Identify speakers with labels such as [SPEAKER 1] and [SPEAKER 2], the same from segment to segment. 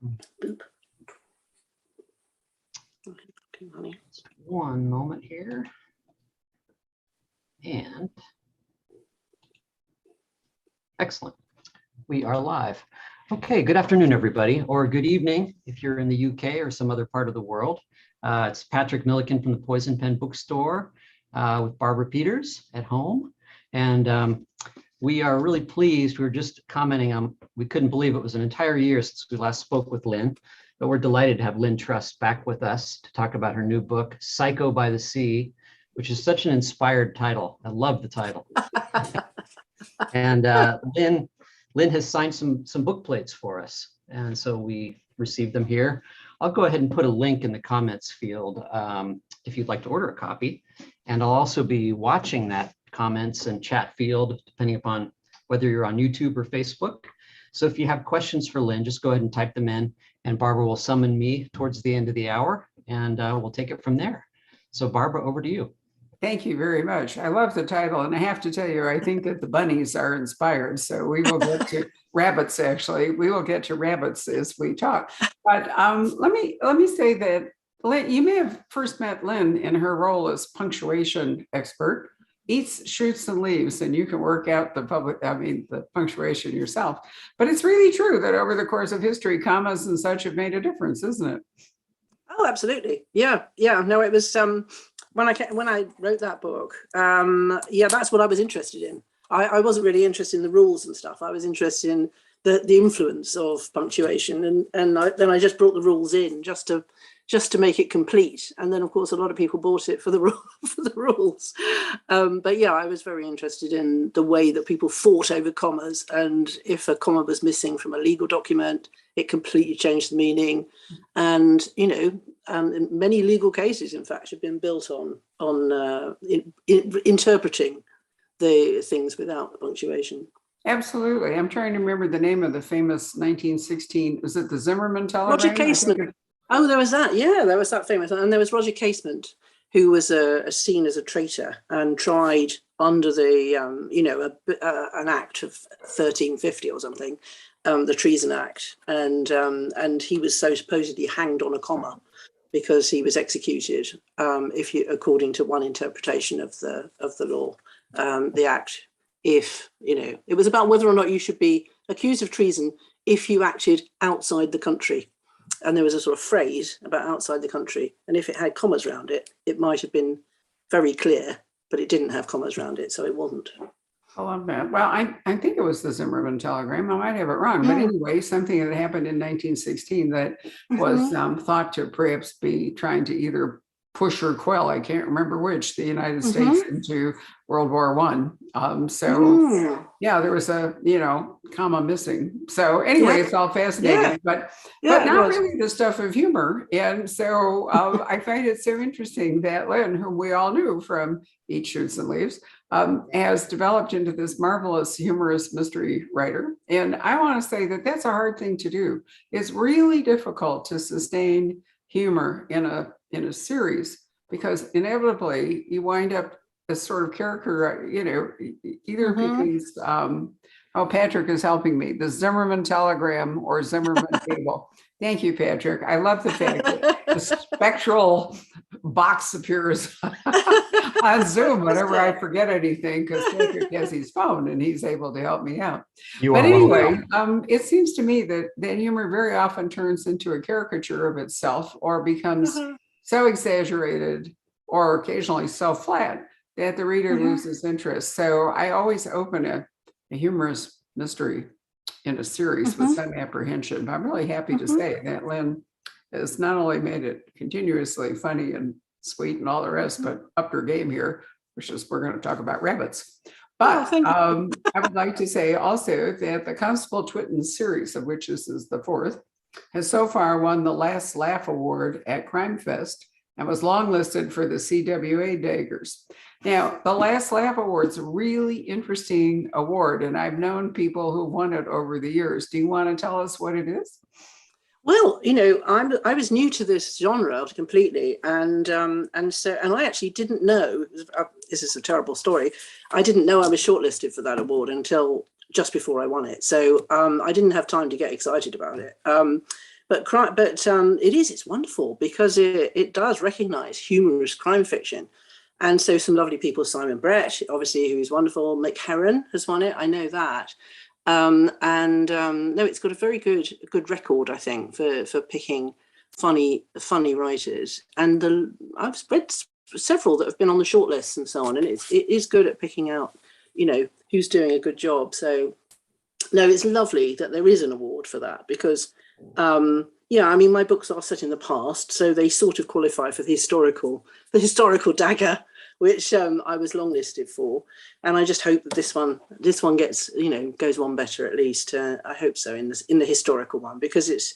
[SPEAKER 1] Boop. Okay, honey.
[SPEAKER 2] One moment here. And excellent. We are live. Okay, good afternoon, everybody, or good evening if you're in the UK or some other part of the world. It's Patrick Milliken from the Poison Pen Bookstore with Barbara Peters at home. And we are really pleased. We were just commenting on, we couldn't believe it was an entire year since we last spoke with Lynne, but we're delighted to have Lynne Truss back with us to talk about her new book, Psycho by the Sea, which is such an inspired title. I love the title. And Lynne has signed some book plates for us. And so we received them here. I'll go ahead and put a link in the comments field if you'd like to order a copy. And I'll also be watching that comments and chat field, depending upon whether you're on YouTube or Facebook. So if you have questions for Lynne, just go ahead and type them in, and Barbara will summon me towards the end of the hour, and we'll take it from there. So Barbara, over to you.
[SPEAKER 3] Thank you very much. I love the title, and I have to tell you, I think that the bunnies are inspired. So we will get to rabbits. Actually, we will get to rabbits as we talk. But let me say that Lynne, you may have first met Lynne in her role as punctuation expert. Eats, shoots, and leaves, and you can work out the punctuation yourself. But it's really true that over the course of history, commas and such have made a difference, isn't it?
[SPEAKER 1] Oh, absolutely. Yeah. No, it was when I wrote that book. Yeah, that's what I was interested in. I wasn't really interested in the rules and stuff. I was interested in the influence of punctuation, and then I just brought the rules in just to make it complete. And then, of course, a lot of people bought it for the rules. But yeah, I was very interested in the way that people fought over commas. And if a comma was missing from a legal document, it completely changed the meaning. And, many legal cases, in fact, have been built on interpreting the things without punctuation.
[SPEAKER 3] Absolutely. I'm trying to remember the name of the famous 1916, was it the Zimmerman telegram?
[SPEAKER 1] Roger Casement. Oh, there was that. Yeah, there was that famous. And there was Roger Casement, who was seen as a traitor and tried under the, an act of 1350 or something, the Treason Act. And he was so supposedly hanged on a comma because he was executed, according to one interpretation of the law, the act. If, it was about whether or not you should be accused of treason if you acted outside the country. And there was a sort of phrase about outside the country. And if it had commas around it, it might have been very clear, but it didn't have commas around it, so it wasn't.
[SPEAKER 3] I love that. Well, I think it was the Zimmerman telegram. I might have it wrong. But anyway, something that happened in 1916 that was thought to perhaps be trying to either push or quell, I can't remember which, the United States into World War I. Yeah, there was a, comma missing. So anyway, it's all fascinating, but not really the stuff of humor. And so I find it so interesting that Lynne, whom we all knew from Eat, Shoots, and Leaves, has developed into this marvelous humorous mystery writer. And I want to say that that's a hard thing to do. It's really difficult to sustain humor in a series, because inevitably you wind up a sort of character, either because, Patrick is helping me, the Zimmerman telegram or Zimmerman cable. Thank you, Patrick. I love the fact that the spectral box appears on Zoom whenever I forget anything, because Patrick has his phone and he's able to help me out. But anyway, it seems to me that humor very often turns into a caricature of itself, or becomes so exaggerated or occasionally so flat that the reader loses interest. So I always open a humorous mystery in a series with some apprehension. But I'm really happy to say that Lynne has not only made it continuously funny and sweet and all the rest, but upped her game here, which is, we're going to talk about rabbits. But I would like to say also that the Constable Twitton series, of which this is the fourth, has so far won the Last Laugh Award at Crime Fest and was longlisted for the CWA Daggers. Now, the Last Laugh Award's a really interesting award, and I've known people who won it over the years. Do you want to tell us what it is?
[SPEAKER 1] Well, I was new to this genre completely, and I actually didn't know. This is a terrible story. I didn't know I was shortlisted for that award until just before I won it. So I didn't have time to get excited about it. it's wonderful because it does recognize humorous crime fiction. And so some lovely people, Simon Brett, obviously, who's wonderful. Mick Herron has won it. I know that. No, it's got a very good record, I think, for picking funny writers. And I've read several that have been on the shortlists and so on. And it is good at picking out, who's doing a good job. So, no, it's lovely that there is an award for that because, my books are set in the past, so they sort of qualify for the historical dagger, which I was longlisted for, and I just hope that this one gets goes one better at least. I hope so in the historical one, because it's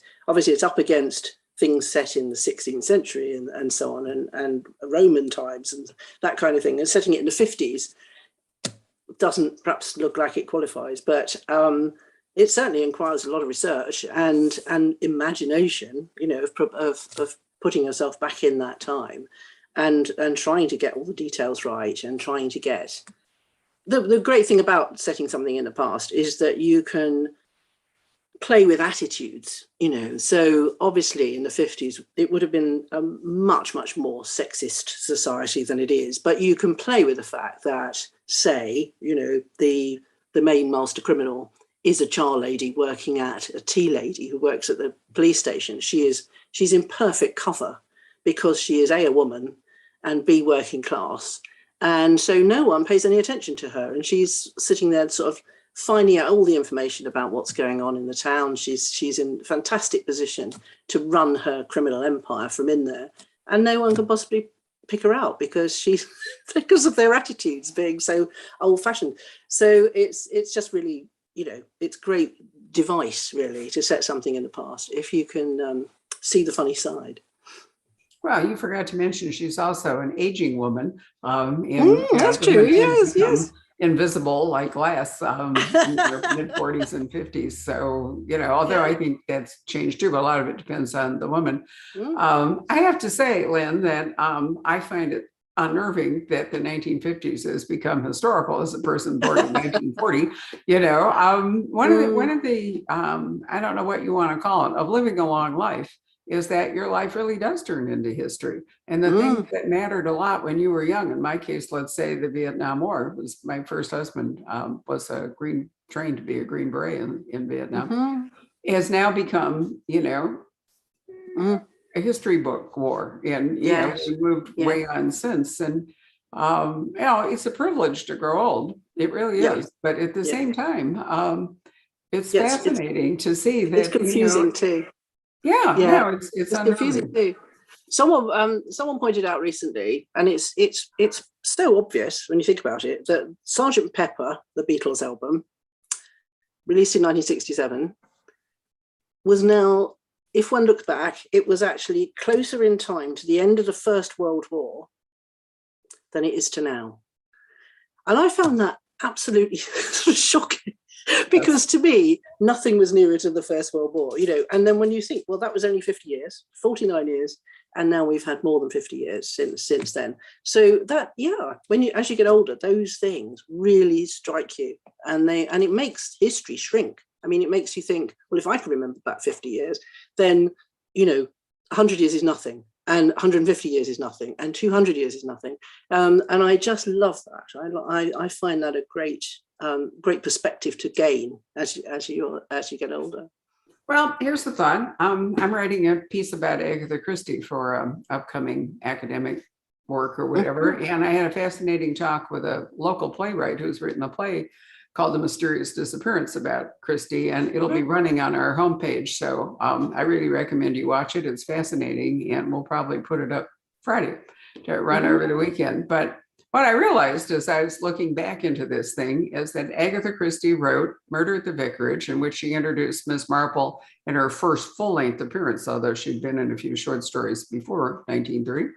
[SPEAKER 1] up against things set in the 16th century and so on and Roman times and that kind of thing, and setting it in the 50s doesn't perhaps look like it qualifies, but it certainly requires a lot of research and imagination, of putting yourself back in that time and trying to get all the details right and trying to get the great thing about setting something in the past is that you can play with attitudes, so obviously in the 50s it would have been a much more sexist society than it is, but you can play with the fact that, say, the main master criminal is a char lady working at a tea lady who works at the police station. She's in perfect cover because she is A, a woman, and B, working class. And so no one pays any attention to her. And she's sitting there sort of finding out all the information about what's going on in the town. She's in fantastic position to run her criminal empire from in there. And no one can possibly pick her out because because of their attitudes being so old fashioned. So it's just really, it's great device really to set something in the past if you can see the funny side.
[SPEAKER 3] Well, you forgot to mention she's also an aging woman.
[SPEAKER 1] That's true. Yes.
[SPEAKER 3] Invisible like glass in their mid-40s and 50s. So, although I think that's changed too, but a lot of it depends on the woman. I have to say, Lynn, that I find it unnerving that the 1950s has become historical as a person born in 1940. One of the I don't know what you want to call it, of living a long life is that your life really does turn into history. And the things that mattered a lot when you were young, in my case, let's say the Vietnam War, was my first husband was trained to be a Green Beret in Vietnam, has now become, a history book war. And, we moved way on since. And, it's a privilege to grow old. It really is. But at the same time, it's fascinating to see that.
[SPEAKER 1] It's confusing too.
[SPEAKER 3] No, it's
[SPEAKER 1] confusing too. Someone pointed out recently, and it's so obvious when you think about it, that Sgt. Pepper, the Beatles album, released in 1967, was now, if one looked back, it was actually closer in time to the end of the First World War than it is to now. And I found that absolutely shocking. Because to me, nothing was nearer to the First World War, and then when you think, well, that was only 50 years, 49 years, and now we've had more than 50 years since then. So that, as you get older, those things really strike you, and it makes history shrink. I mean, it makes you think, well, if I can remember back 50 years, then, 100 years is nothing, and 150 years is nothing, and 200 years is nothing. And I just love that. I find that a great perspective to gain as you get older.
[SPEAKER 3] Well, here's the thought. I'm writing a piece about Agatha Christie for upcoming academic work or whatever, and I had a fascinating talk with a local playwright who's written a play called The Mysterious Disappearance about Christie, and it'll be running on our homepage. So I really recommend you watch it. It's fascinating, and we'll probably put it up Friday to run over the weekend. But what I realized as I was looking back into this thing is that Agatha Christie wrote Murder at the Vicarage, in which she introduced Miss Marple in her first full-length appearance, although she'd been in a few short stories before 1930.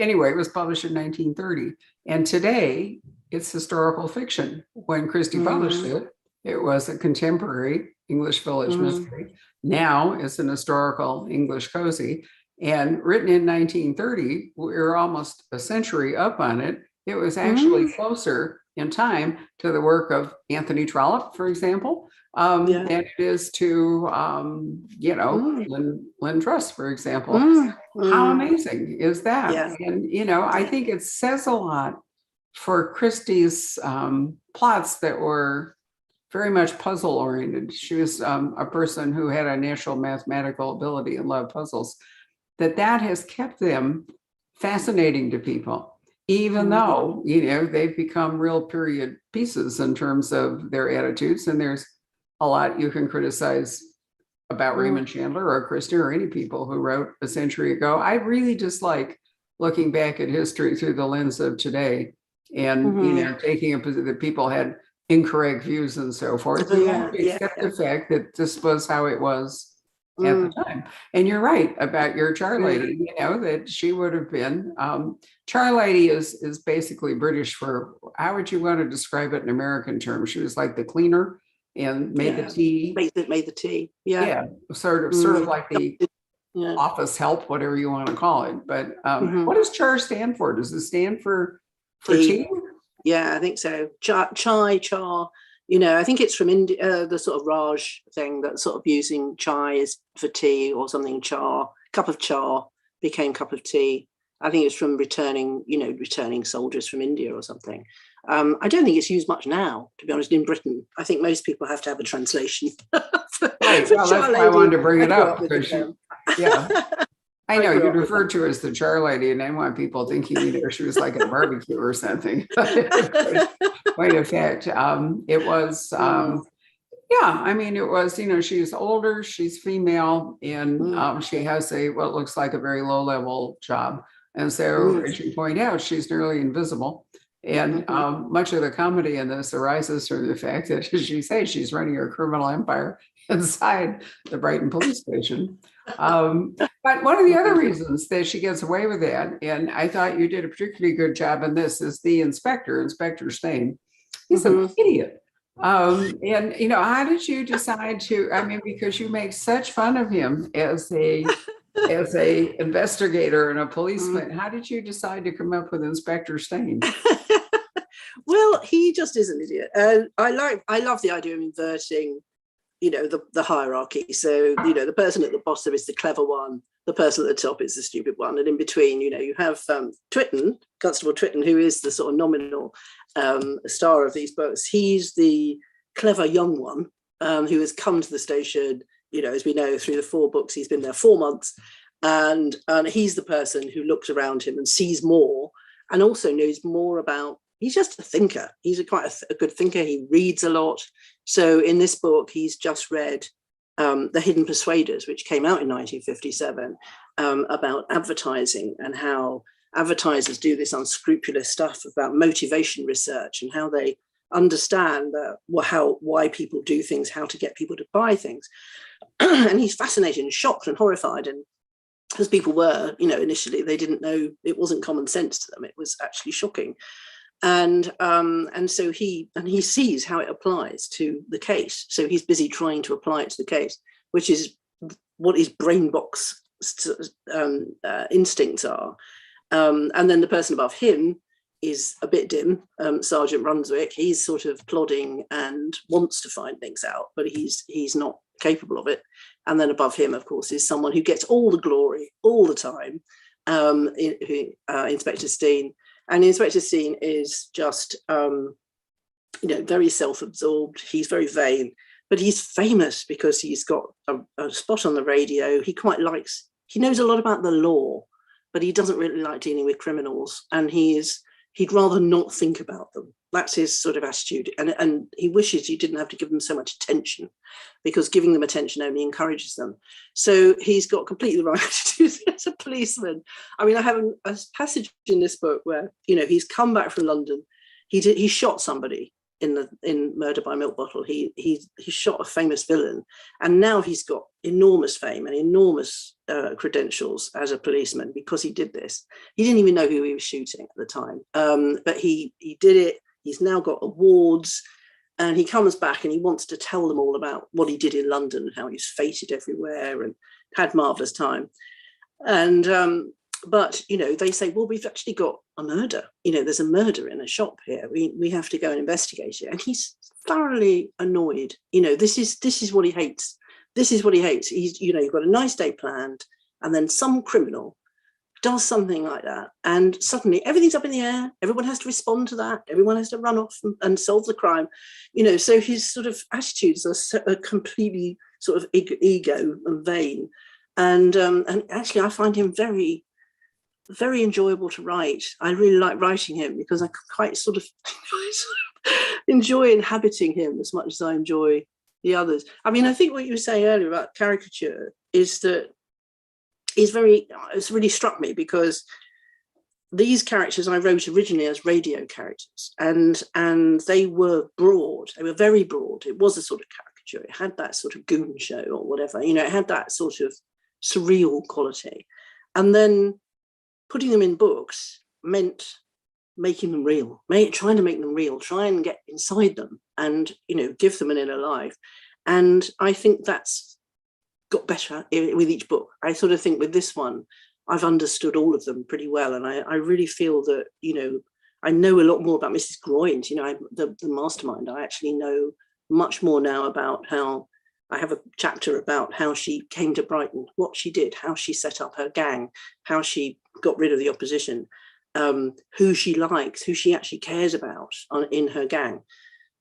[SPEAKER 3] Anyway, it was published in 1930. And today, it's historical fiction. When Christie published it, it was a contemporary English village mystery. Now it's an historical English cozy. And written in 1930, we're almost a century up on it. It was actually closer in time to the work of Anthony Trollope, for example, than it is to, Lynne Truss, for example. How amazing is that?
[SPEAKER 1] Yeah.
[SPEAKER 3] And, I think it says a lot for Christie's plots that were very much puzzle oriented. She was a person who had a natural mathematical ability and loved puzzles, that has kept them fascinating to people, even though, they've become real period pieces in terms of their attitudes. And there's a lot you can criticize about Raymond Chandler or Christie or any people who wrote a century ago. I really dislike looking back at history through the lens of today and, taking a position that people had incorrect views and so forth. You have to accept the fact that this was how it was at the time. And you're right about your char lady, that she would have been. Char lady is basically British for, how would you want to describe it in American terms? She was like the cleaner and made the tea.
[SPEAKER 1] Made the tea.
[SPEAKER 3] Yeah. Sort of like the office help, whatever you want to call it. But what does char stand for? Does it stand for tea?
[SPEAKER 1] Yeah, I think so. Chai, char. I think it's from India, the sort of Raj thing, that sort of using chai is for tea or something. Char, cup of char became cup of tea. I think it's from returning soldiers from India or something. I don't think it's used much now, to be honest, in Britain. I think most people have to have a translation.
[SPEAKER 3] Right. Well, that's why I wanted to bring it up. I know you referred to her as the char lady, and I want people thinking she was like at a barbecue or something. Quite a fact. It was, it was, she's older, she's female, and she has what looks like a very low level job. And so, as you point out, she's nearly invisible. And much of the comedy in this arises from the fact that, as you say, she's running her criminal empire inside the Brighton police station. But one of the other reasons that she gets away with that, and I thought you did a particularly good job in this, is the Inspector Stain. He's an idiot. How did you decide to, because you make such fun of him as a investigator and a policeman, how did you decide to come up with Inspector Stain?
[SPEAKER 1] Well, he just is an idiot. I love the idea of inverting the hierarchy. So, the person at the bottom is the clever one, the person at the top is the stupid one. And in between, you have Constable Twitten, who is the sort of nominal star of these books. He's the clever young one who has come to the station, as we know, through the 4 books. He's been there 4 months. And he's the person who looks around him and sees more and also knows more about. He's just a thinker. He's quite a good thinker. He reads a lot. So in this book, he's just read The Hidden Persuaders, which came out in 1957, about advertising and how advertisers do this unscrupulous stuff about motivation research and how they understand why people do things, how to get people to buy things. And he's fascinated and shocked and horrified. And as people were, initially, they didn't know, it wasn't common sense to them. It was actually shocking. And so he sees how it applies to the case. So he's busy trying to apply it to the case, which is what his brain box instincts are. And then the person above him is a bit dim, Sergeant Brunswick. He's sort of plodding and wants to find things out, but he's not capable of it. And then above him, of course, is someone who gets all the glory all the time, Inspector Steen. And Inspector Steen is just, very self-absorbed. He's very vain, but he's famous because he's got a spot on the radio. He knows a lot about the law, but he doesn't really like dealing with criminals. And he'd rather not think about them. That's his sort of attitude. And he wishes you didn't have to give them so much attention, because giving them attention only encourages them. So he's got completely the right attitude as a policeman. I have a passage in this book where, he's come back from London. He shot somebody in Murder by Milk Bottle. He shot a famous villain. And now he's got enormous fame and enormous credentials as a policeman because he did this. He didn't even know who he was shooting at the time. But he did it. He's now got awards, and he comes back and he wants to tell them all about what he did in London and how he's feted everywhere and had marvelous time. And but, you know, they say, well, we've actually got a murder. You know, there's a murder in a shop here. We have to go and investigate it. And he's thoroughly annoyed. You know, this is what he hates. This is what he hates. He's, you know, you've got a nice day planned, and then some criminal does something like that, and suddenly everything's up in the air. Everyone has to respond to that. Everyone has to run off and solve the crime. You know, so his sort of attitudes are completely sort of ego and vain. And actually, I find him very, very enjoyable to write. I really like writing him because I quite sort of enjoy inhabiting him as much as I enjoy the others. I mean, I think what you were saying earlier about caricature is that it's really struck me, because these characters I wrote originally as radio characters, and they were broad. They were very broad. It was a sort of caricature. It had that sort of goon show or whatever. You know, it had that sort of surreal quality. And then putting them in books meant making them real, trying to make them real, try and get inside them and, you know, give them an inner life. And I think that's got better with each book. I sort of think with this one, I've understood all of them pretty well. And I really feel that, you know, I know a lot more about Mrs. Groynes, you know, the mastermind. I actually know much more now about how, I have a chapter about how she came to Brighton, what she did, how she set up her gang, how she got rid of the opposition, who she likes, who she actually cares about in her gang.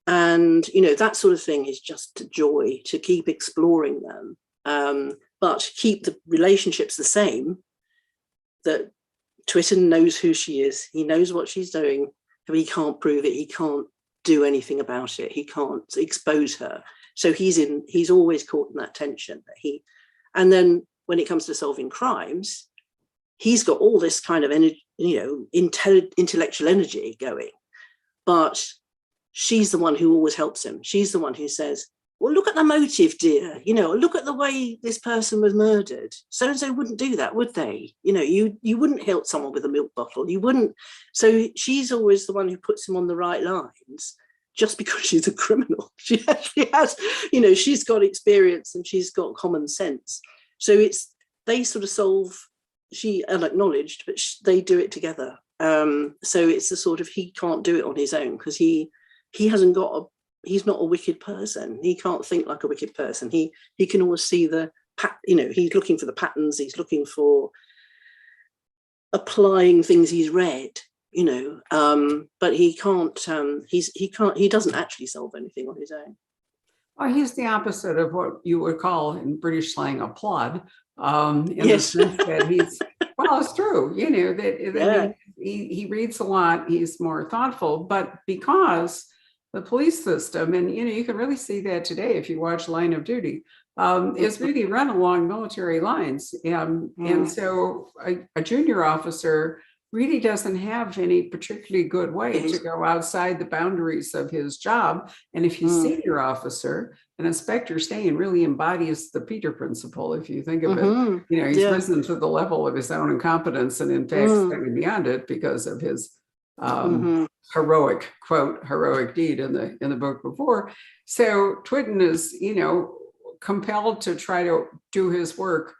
[SPEAKER 1] And, you know, that sort of thing is just a joy to keep exploring them, but keep the relationships the same, that Twitten knows who she is. He knows what she's doing, but he can't prove it. He can't do anything about it. He can't expose her. So he's always caught in that tension. And then when it comes to solving crimes, he's got all this kind of energy, you know, intellectual energy going, but she's the one who always helps him. She's the one who says, well, look at the motive, dear. You know, look at the way this person was murdered. So-and-so wouldn't do that, would they? You know, you wouldn't help someone with a milk bottle. You wouldn't. So she's always the one who puts him on the right lines, just because she's a criminal. She actually has, you know, she's got experience and she's got common sense. So they sort of solve, she unacknowledged, but they do it together. So it's a sort of, he can't do it on his own, because he hasn't got he's not a wicked person. He can't think like a wicked person. He can always see you know, he's looking for the patterns. He's looking for applying things he's read, you know, but he doesn't actually solve anything on his own.
[SPEAKER 3] Well, he's the opposite of what you would call in British slang a plod.
[SPEAKER 1] Yes.
[SPEAKER 3] The sense that well, it's true, you know, that he reads a lot, he's more thoughtful, but because the police system, and, you know, you can really see that today if you watch Line of Duty, is really run along military lines. And so a junior officer really doesn't have any particularly good way to go outside the boundaries of his job. And if he's senior officer, an Inspector Stain really embodies the Peter principle, if you think of it. You know, he's risen to the level of his own incompetence, and in fact, slightly beyond it, because of his heroic deed in the book before. So Twitten is, you know, compelled to try to do his work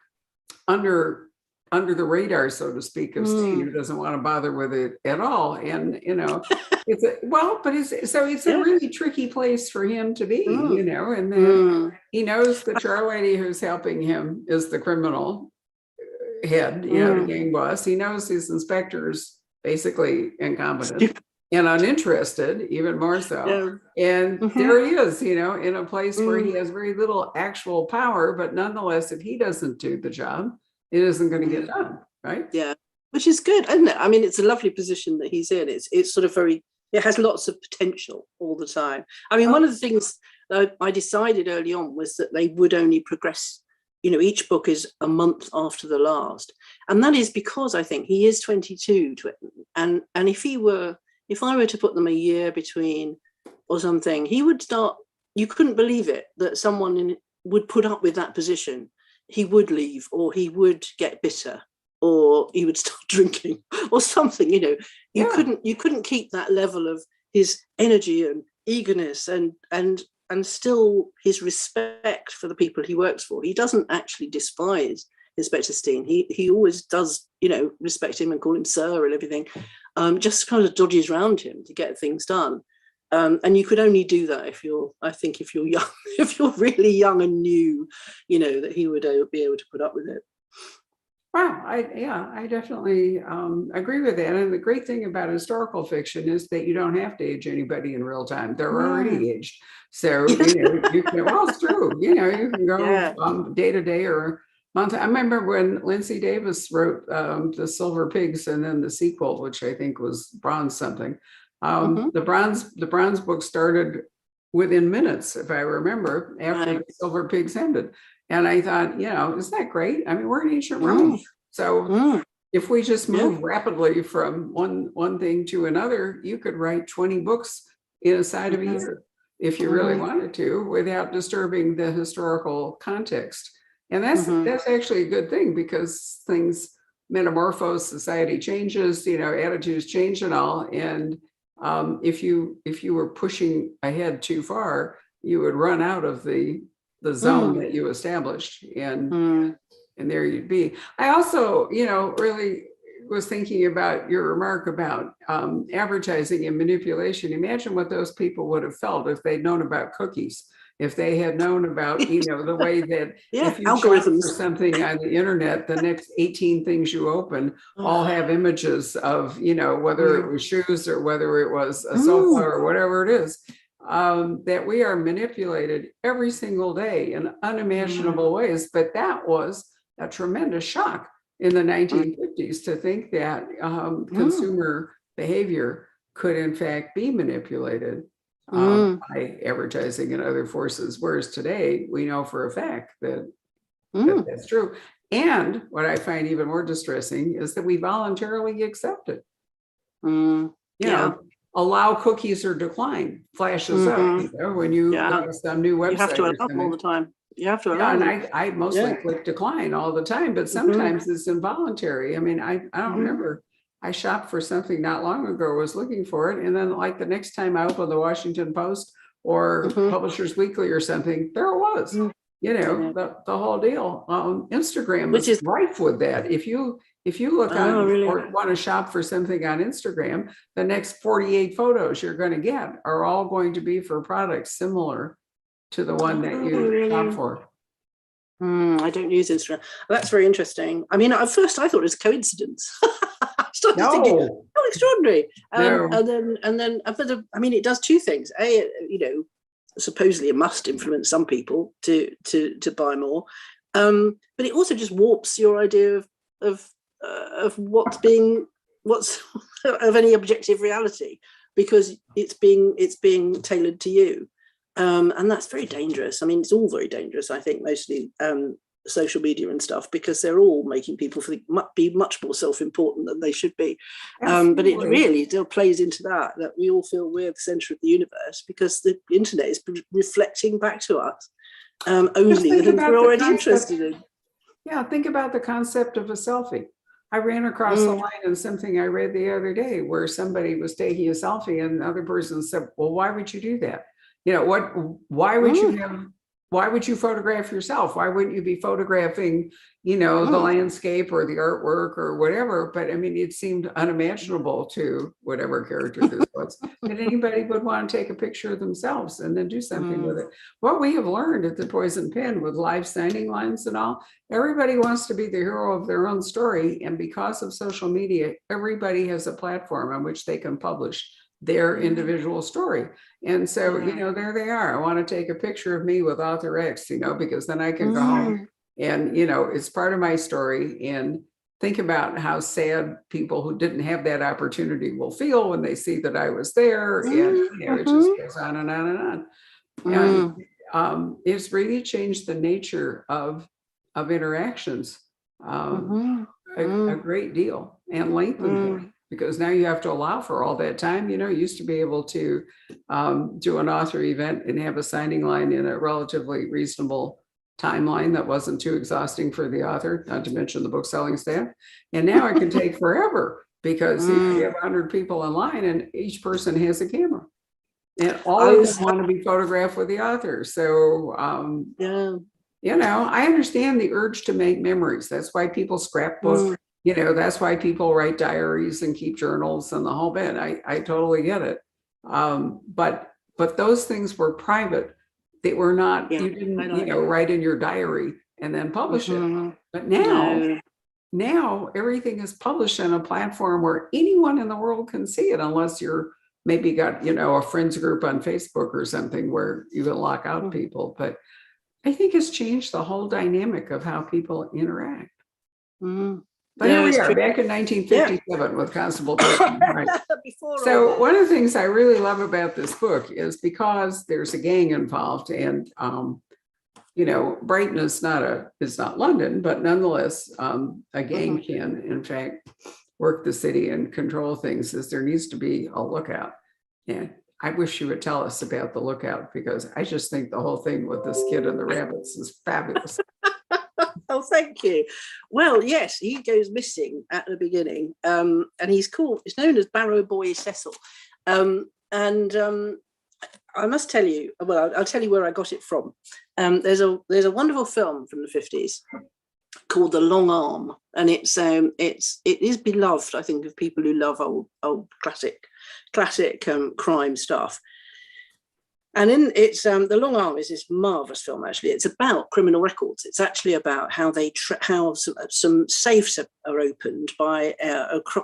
[SPEAKER 3] under the radar, so to speak, of Steen, who doesn't want to bother with it at all. And, you know, it's a really tricky place for him to be, you know, and then he knows the char lady who's helping him is the criminal head, you know, the gang boss. He knows his inspector's basically incompetent and uninterested, even more so. And there he is, you know, in a place where he has very little actual power, but nonetheless, if he doesn't do the job, it isn't going to get done, right? Yeah,
[SPEAKER 1] which is good, isn't it? I mean, it's a lovely position that he's in. It's sort of it has lots of potential all the time. I mean, one of the things that I decided early on was that they would only progress, you know, each book is a month after the last. And that is because I think he is 22, and if I were to put them a year between or something, he would start, you couldn't believe it, that someone would put up with that position. He would leave, or he would get bitter, or he would start drinking or something, you know. You couldn't keep that level of his energy and eagerness and still his respect for the people he works for. He doesn't actually despise Inspector Steen. He always does, respect him and call him sir and everything. Just kind of dodges around him to get things done. And you could only do that if you're young, if you're really young and new, that he would be able to put up with it.
[SPEAKER 3] Wow, I definitely agree with that. And the great thing about historical fiction is that you don't have to age anybody in real time. They're already aged. So, you can, well, it's true. You can go day to day or month. I remember when Lindsay Davis wrote The Silver Pigs and then the sequel, which I think was Bronze something. The bronze book started within minutes, if I remember, after the Silver Pigs ended. And I thought, isn't that great? I mean, we're in ancient Rome. So if we just move rapidly from one thing to another, you could write 20 books inside of a year if you really wanted to, without disturbing the historical context. And that's actually a good thing, because things metamorphose, society changes, attitudes change and all. And if you were pushing ahead too far, you would run out of the zone that you established, and there you'd be. I also, really was thinking about your remark about advertising and manipulation. Imagine what those people would have felt if they'd known about cookies, if they had known about, the way that if you algorithms for something on the internet, the next 18 things you open all have images of, whether it was shoes or whether it was a sofa or whatever it is. That we are manipulated every single day in unimaginable ways. But that was a tremendous shock in the 1950s to think that consumer behavior could in fact be manipulated by advertising and other forces. Whereas today we know for a fact that that's true. And what I find even more distressing is that we voluntarily accept it. Allow cookies or decline flashes up, when you go to some new website.
[SPEAKER 1] You have to allow all the time. You have to allow.
[SPEAKER 3] And I mostly click decline all the time, but sometimes it's involuntary. I mean, I don't remember. I shopped for something not long ago, was looking for it, and then like the next time I opened the Washington Post or Publishers Weekly or something, there it was. The whole deal. Instagram is rife with that. If you look on or want to shop for something on Instagram, the next 48 photos you're going to get are all going to be for products similar to the one that you shop for.
[SPEAKER 1] I don't use Instagram. That's very interesting. I mean, at first I thought it was a coincidence. I started thinking, how extraordinary. And then, I mean, it does two things. Supposedly it must influence some people to buy more, but it also just warps your idea of what's of any objective reality, because it's being tailored to you, and that's very dangerous. I mean, it's all very dangerous. I think mostly social media and stuff, because they're all making people be much more self-important than they should be. But it really still plays into that we all feel we're the center of the universe because the internet is reflecting back to us only the things we're already interested in.
[SPEAKER 3] Yeah, think about the concept of a selfie. I ran across the line in something I read the other day where somebody was taking a selfie and the other person said, well, why would you do that? Why would you photograph yourself? Why wouldn't you be photographing, the landscape or the artwork or whatever? But I mean, it seemed unimaginable to whatever character this was that anybody would want to take a picture of themselves and then do something with it. What we have learned at the Poison Pen with live signing lines and all, everybody wants to be the hero of their own story. And because of social media, everybody has a platform on which they can publish their individual story. And so, there they are. I want to take a picture of me with author X, because then I can go home and, it's part of my story. And think about how sad people who didn't have that opportunity will feel when they see that I was there. And, it just goes on and on and on. And it's really changed the nature of interactions a great deal, and lengthened it. Because now you have to allow for all that time. You used to be able to do an author event and have a signing line in a relatively reasonable timeline that wasn't too exhausting for the author, not to mention the book selling staff. And now it can take forever because you have 100 people in line and each person has a camera. And all of them want to be photographed with the author. So You know, I understand the urge to make memories. That's why people scrapbook. You know, that's why people write diaries and keep journals and the whole bit. I totally get it. But those things were private. They were not,
[SPEAKER 1] Yeah,
[SPEAKER 3] you didn't,
[SPEAKER 1] I know.
[SPEAKER 3] you know, write in your diary and then publish it.
[SPEAKER 1] Mhm.
[SPEAKER 3] But
[SPEAKER 1] No.
[SPEAKER 3] now everything is published on a platform where anyone in the world can see it, unless you're maybe got, you know, a friends group on Facebook or something where you can lock out people. But I think it's changed the whole dynamic of how people interact.
[SPEAKER 1] Mhm.
[SPEAKER 3] But
[SPEAKER 1] No,
[SPEAKER 3] here we
[SPEAKER 1] it's
[SPEAKER 3] are
[SPEAKER 1] true.
[SPEAKER 3] back in 1957 with Constable Turpin. Right.
[SPEAKER 1] Before all
[SPEAKER 3] So
[SPEAKER 1] that.
[SPEAKER 3] one of the things I really love about this book is because there's a gang involved, and you know, Brighton is not London, but nonetheless, a gang can in fact work the city and control things. As there needs to be a lookout, and I wish you would tell us about the lookout, because I just think the whole thing with this kid and the rabbits is fabulous.
[SPEAKER 1] Oh, thank you. Well, yes, he goes missing at the beginning, and he's known as Barrow Boy Cecil. I must tell you, well, I'll tell you where I got it from. There's a wonderful film from the 50s called The Long Arm, and it is beloved, I think, of people who love old classic crime stuff. And it's The Long Arm is this marvelous film. Actually, it's about criminal records. It's actually about how how some safes are opened by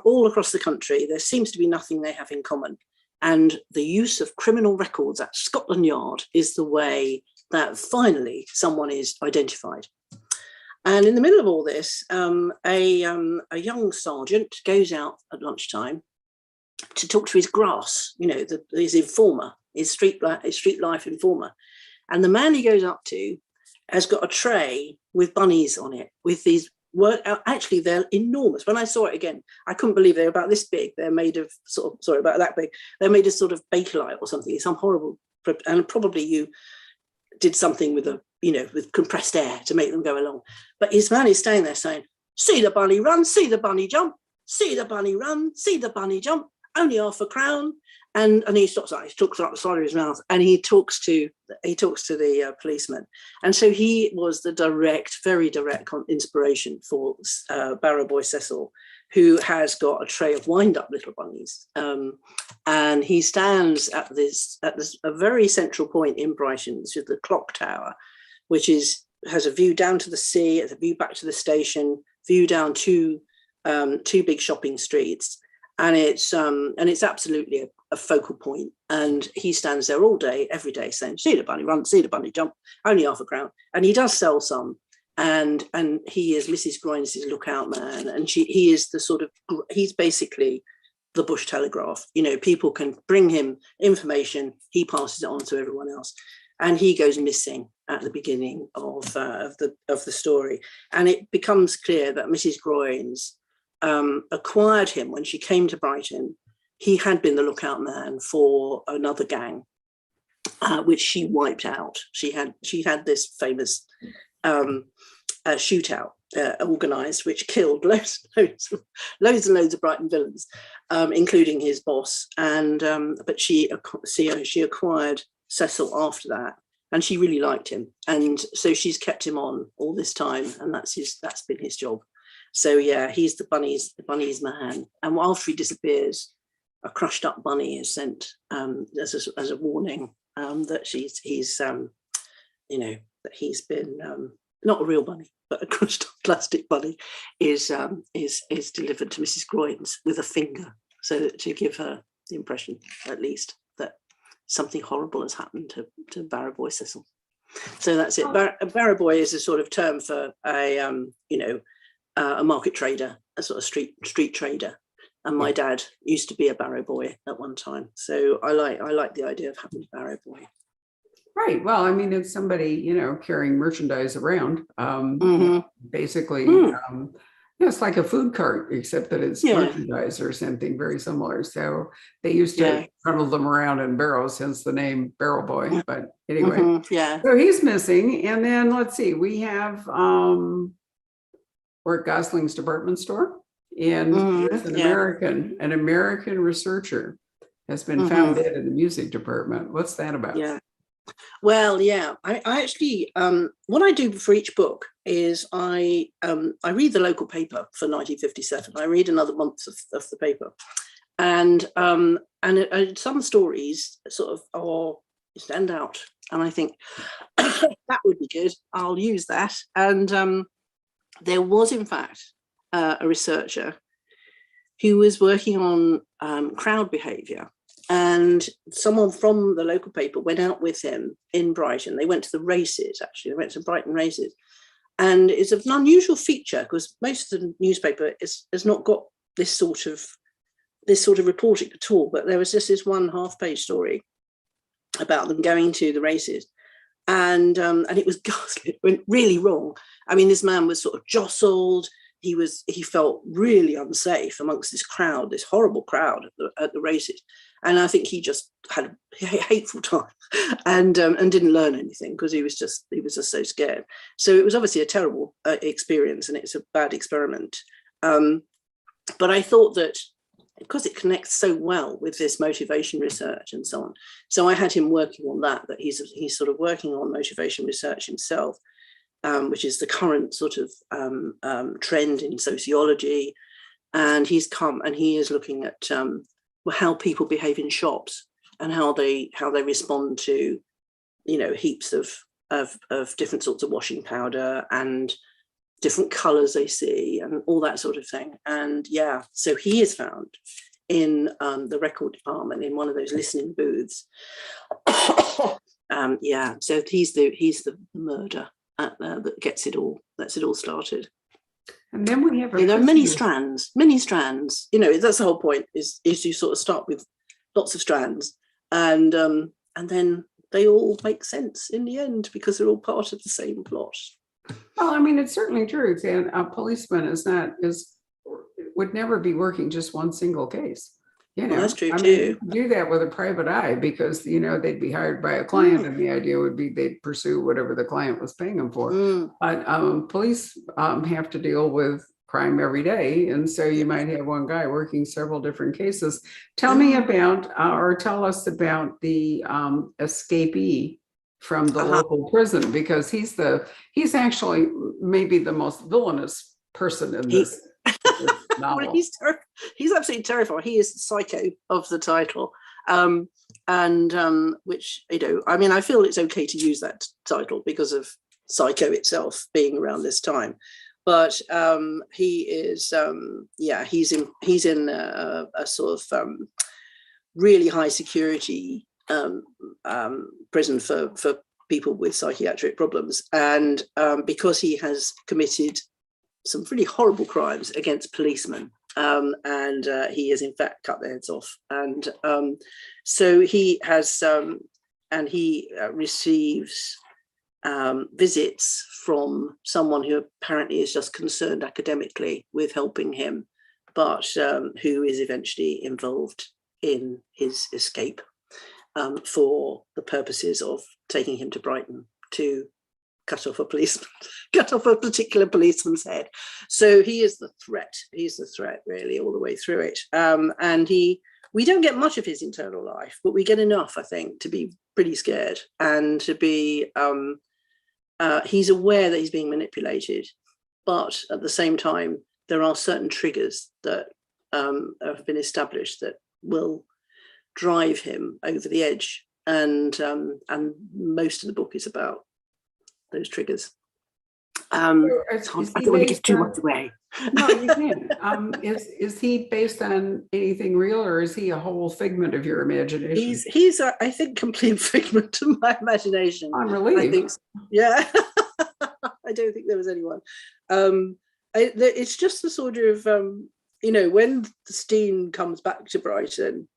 [SPEAKER 1] all across the country. There seems to be nothing they have in common, and the use of criminal records at Scotland Yard is the way that finally someone is identified. And in the middle of all this, a young sergeant goes out at lunchtime to talk to his grass, you know, his informer, his street life informer. And the man he goes up to has got a tray with bunnies on it, with these actually they're enormous. When I saw it again, I couldn't believe they're about this big. They're made of about that big. They're made of sort of Bakelite or something, some horrible, and probably you did something with with compressed air to make them go along. But his man is staying there saying, "See the bunny run, see the bunny jump, see the bunny run, see the bunny jump, only £1. And he stops out, he talks out the side of his mouth, and he talks to the policeman. And so he was the very direct inspiration for Barrow Boy Cecil, who has got a tray of wind-up little bunnies. And he stands at a very central point in Brighton, which is the clock tower, which has a view down to the sea, a view back to the station, view down two big shopping streets. And it's absolutely a focal point. And he stands there all day, every day, saying, "See the bunny run, see the bunny jump, only £1." And he does sell some. And he is Mrs. Grimes' lookout man. And he is he's basically the Bush Telegraph. You know, people can bring him information, he passes it on to everyone else. And he goes missing at the beginning of the story. And it becomes clear that Mrs. Grimes acquired him when she came to Brighton. He had been the lookout man for another gang, which she wiped out. She had this famous shootout organised, which killed loads and loads of Brighton villains, including his boss. And but she acquired Cecil after that, and she really liked him, and so she's kept him on all this time, and that's been his job. So yeah, he's the bunny's man. And after he disappears, a crushed up bunny is sent as a warning that that he's been not a real bunny, but a crushed up plastic bunny is delivered to Mrs. Grimes with a finger, so to give her the impression, at least, that something horrible has happened to Barrow Boy Cecil. So that's it. Barrow Boy is a sort of term for a market trader, a sort of street trader. And my dad used to be a Barrow Boy at one time. So I like the idea of having a Barrow Boy.
[SPEAKER 3] Right. Well, I mean, it's somebody, carrying merchandise around. Basically, it's like a food cart, except that it's merchandise or something very similar. So they used to funnel them around in barrows, hence the name Barrow Boy. But anyway, so he's missing. And then let's see, we have we're at Gosling's department store, and an American researcher has been found dead in the music department. What's that about?
[SPEAKER 1] Yeah. Well, yeah, I actually, what I do for each book is I read the local paper for 1957. I read another month of the paper, and some stories sort of stand out, and I think that would be good. I'll use that. And there was, in fact, a researcher who was working on crowd behaviour. And someone from the local paper went out with him in Brighton. They went to the races, actually. They went to Brighton races. And it's an unusual feature because most of the newspaper has not got this sort of reporting at all. But there was just this one half-page story about them going to the races. And it was ghastly. It went really wrong. I mean, this man was sort of jostled. He felt really unsafe amongst this crowd, this horrible crowd at the races. And I think he just had a hateful time and didn't learn anything because he was just so scared. So it was obviously a terrible experience, and it's a bad experiment. But I thought that because it connects so well with this motivation research and so on. So I had him working on that he's sort of working on motivation research himself, which is the current sort of trend in sociology. And he's come and he is looking at how people behave in shops and how they respond to, heaps of different sorts of washing powder and different colours they see and all that sort of thing. And yeah, so he is found in the record department in one of those listening booths. Yeah, so he's the murder that gets it all started.
[SPEAKER 3] And then we have
[SPEAKER 1] many strands. That's the whole point, is you sort of start with lots of strands, and then they all make sense in the end because they're all part of the same plot.
[SPEAKER 3] Well, I mean, it's certainly true. And a policeman would never be working just one single case.
[SPEAKER 1] Well, that's true
[SPEAKER 3] I
[SPEAKER 1] too.
[SPEAKER 3] mean, do that with a private eye because, they'd be hired by a client and the idea would be they'd pursue whatever the client was paying them for. But police have to deal with crime every day. And so you might have one guy working several different cases. Tell me about, or tell us about the escapee from the local prison, because he's actually maybe the most villainous person in this.
[SPEAKER 1] Well, he's absolutely terrifying. He is the psycho of the title, which I feel it's okay to use that title because of Psycho itself being around this time. But he is, he's in a sort of really high security prison for people with psychiatric problems, and because he has committed some pretty horrible crimes against policemen, and he has in fact cut their heads off. And so he has, and he receives visits from someone who apparently is just concerned academically with helping him, but who is eventually involved in his escape for the purposes of taking him to Brighton to cut off a particular policeman's head. So he is the threat. He's the threat really all the way through it. And we don't get much of his internal life, but we get enough, I think, to be pretty scared and to be, he's aware that he's being manipulated, but at the same time, there are certain triggers that have been established that will drive him over the edge. And most of the book is about those triggers. I don't want to give too much away.
[SPEAKER 3] No, you can't. Is he based on anything real, or is he a whole figment of your imagination?
[SPEAKER 1] He's I think, complete figment of my imagination.
[SPEAKER 3] I'm relieved.
[SPEAKER 1] I think so. Yeah. I don't think there was anyone. It's just the sort of, when Steen comes back to Brighton,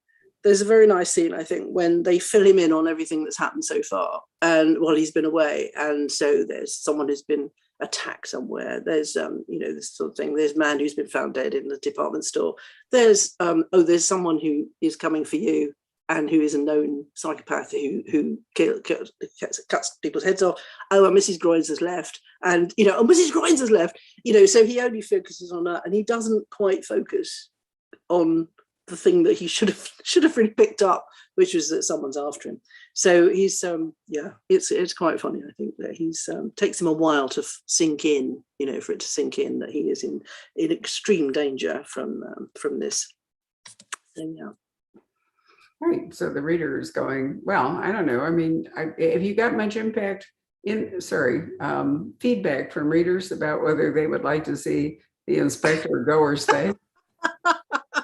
[SPEAKER 1] there's a very nice scene, I think, when they fill him in on everything that's happened so far and while he's been away. And so there's someone who's been attacked somewhere. There's, this sort of thing. There's a man who's been found dead in the department store. There's, there's someone who is coming for you and who is a known psychopath who cuts people's heads off. Oh, and Mrs. Groins has left. And, Mrs. Groins has left. So he only focuses on that, and he doesn't quite focus on the thing that he should have really picked up, which was that someone's after him. So he's yeah, it's quite funny. I think that he's takes him a while to sink in, for it to sink in that he is in extreme danger from this. So yeah.
[SPEAKER 3] Right. So the reader is going, well, I don't know. I mean, have you got much feedback from readers about whether they would like to see the inspector go or stay?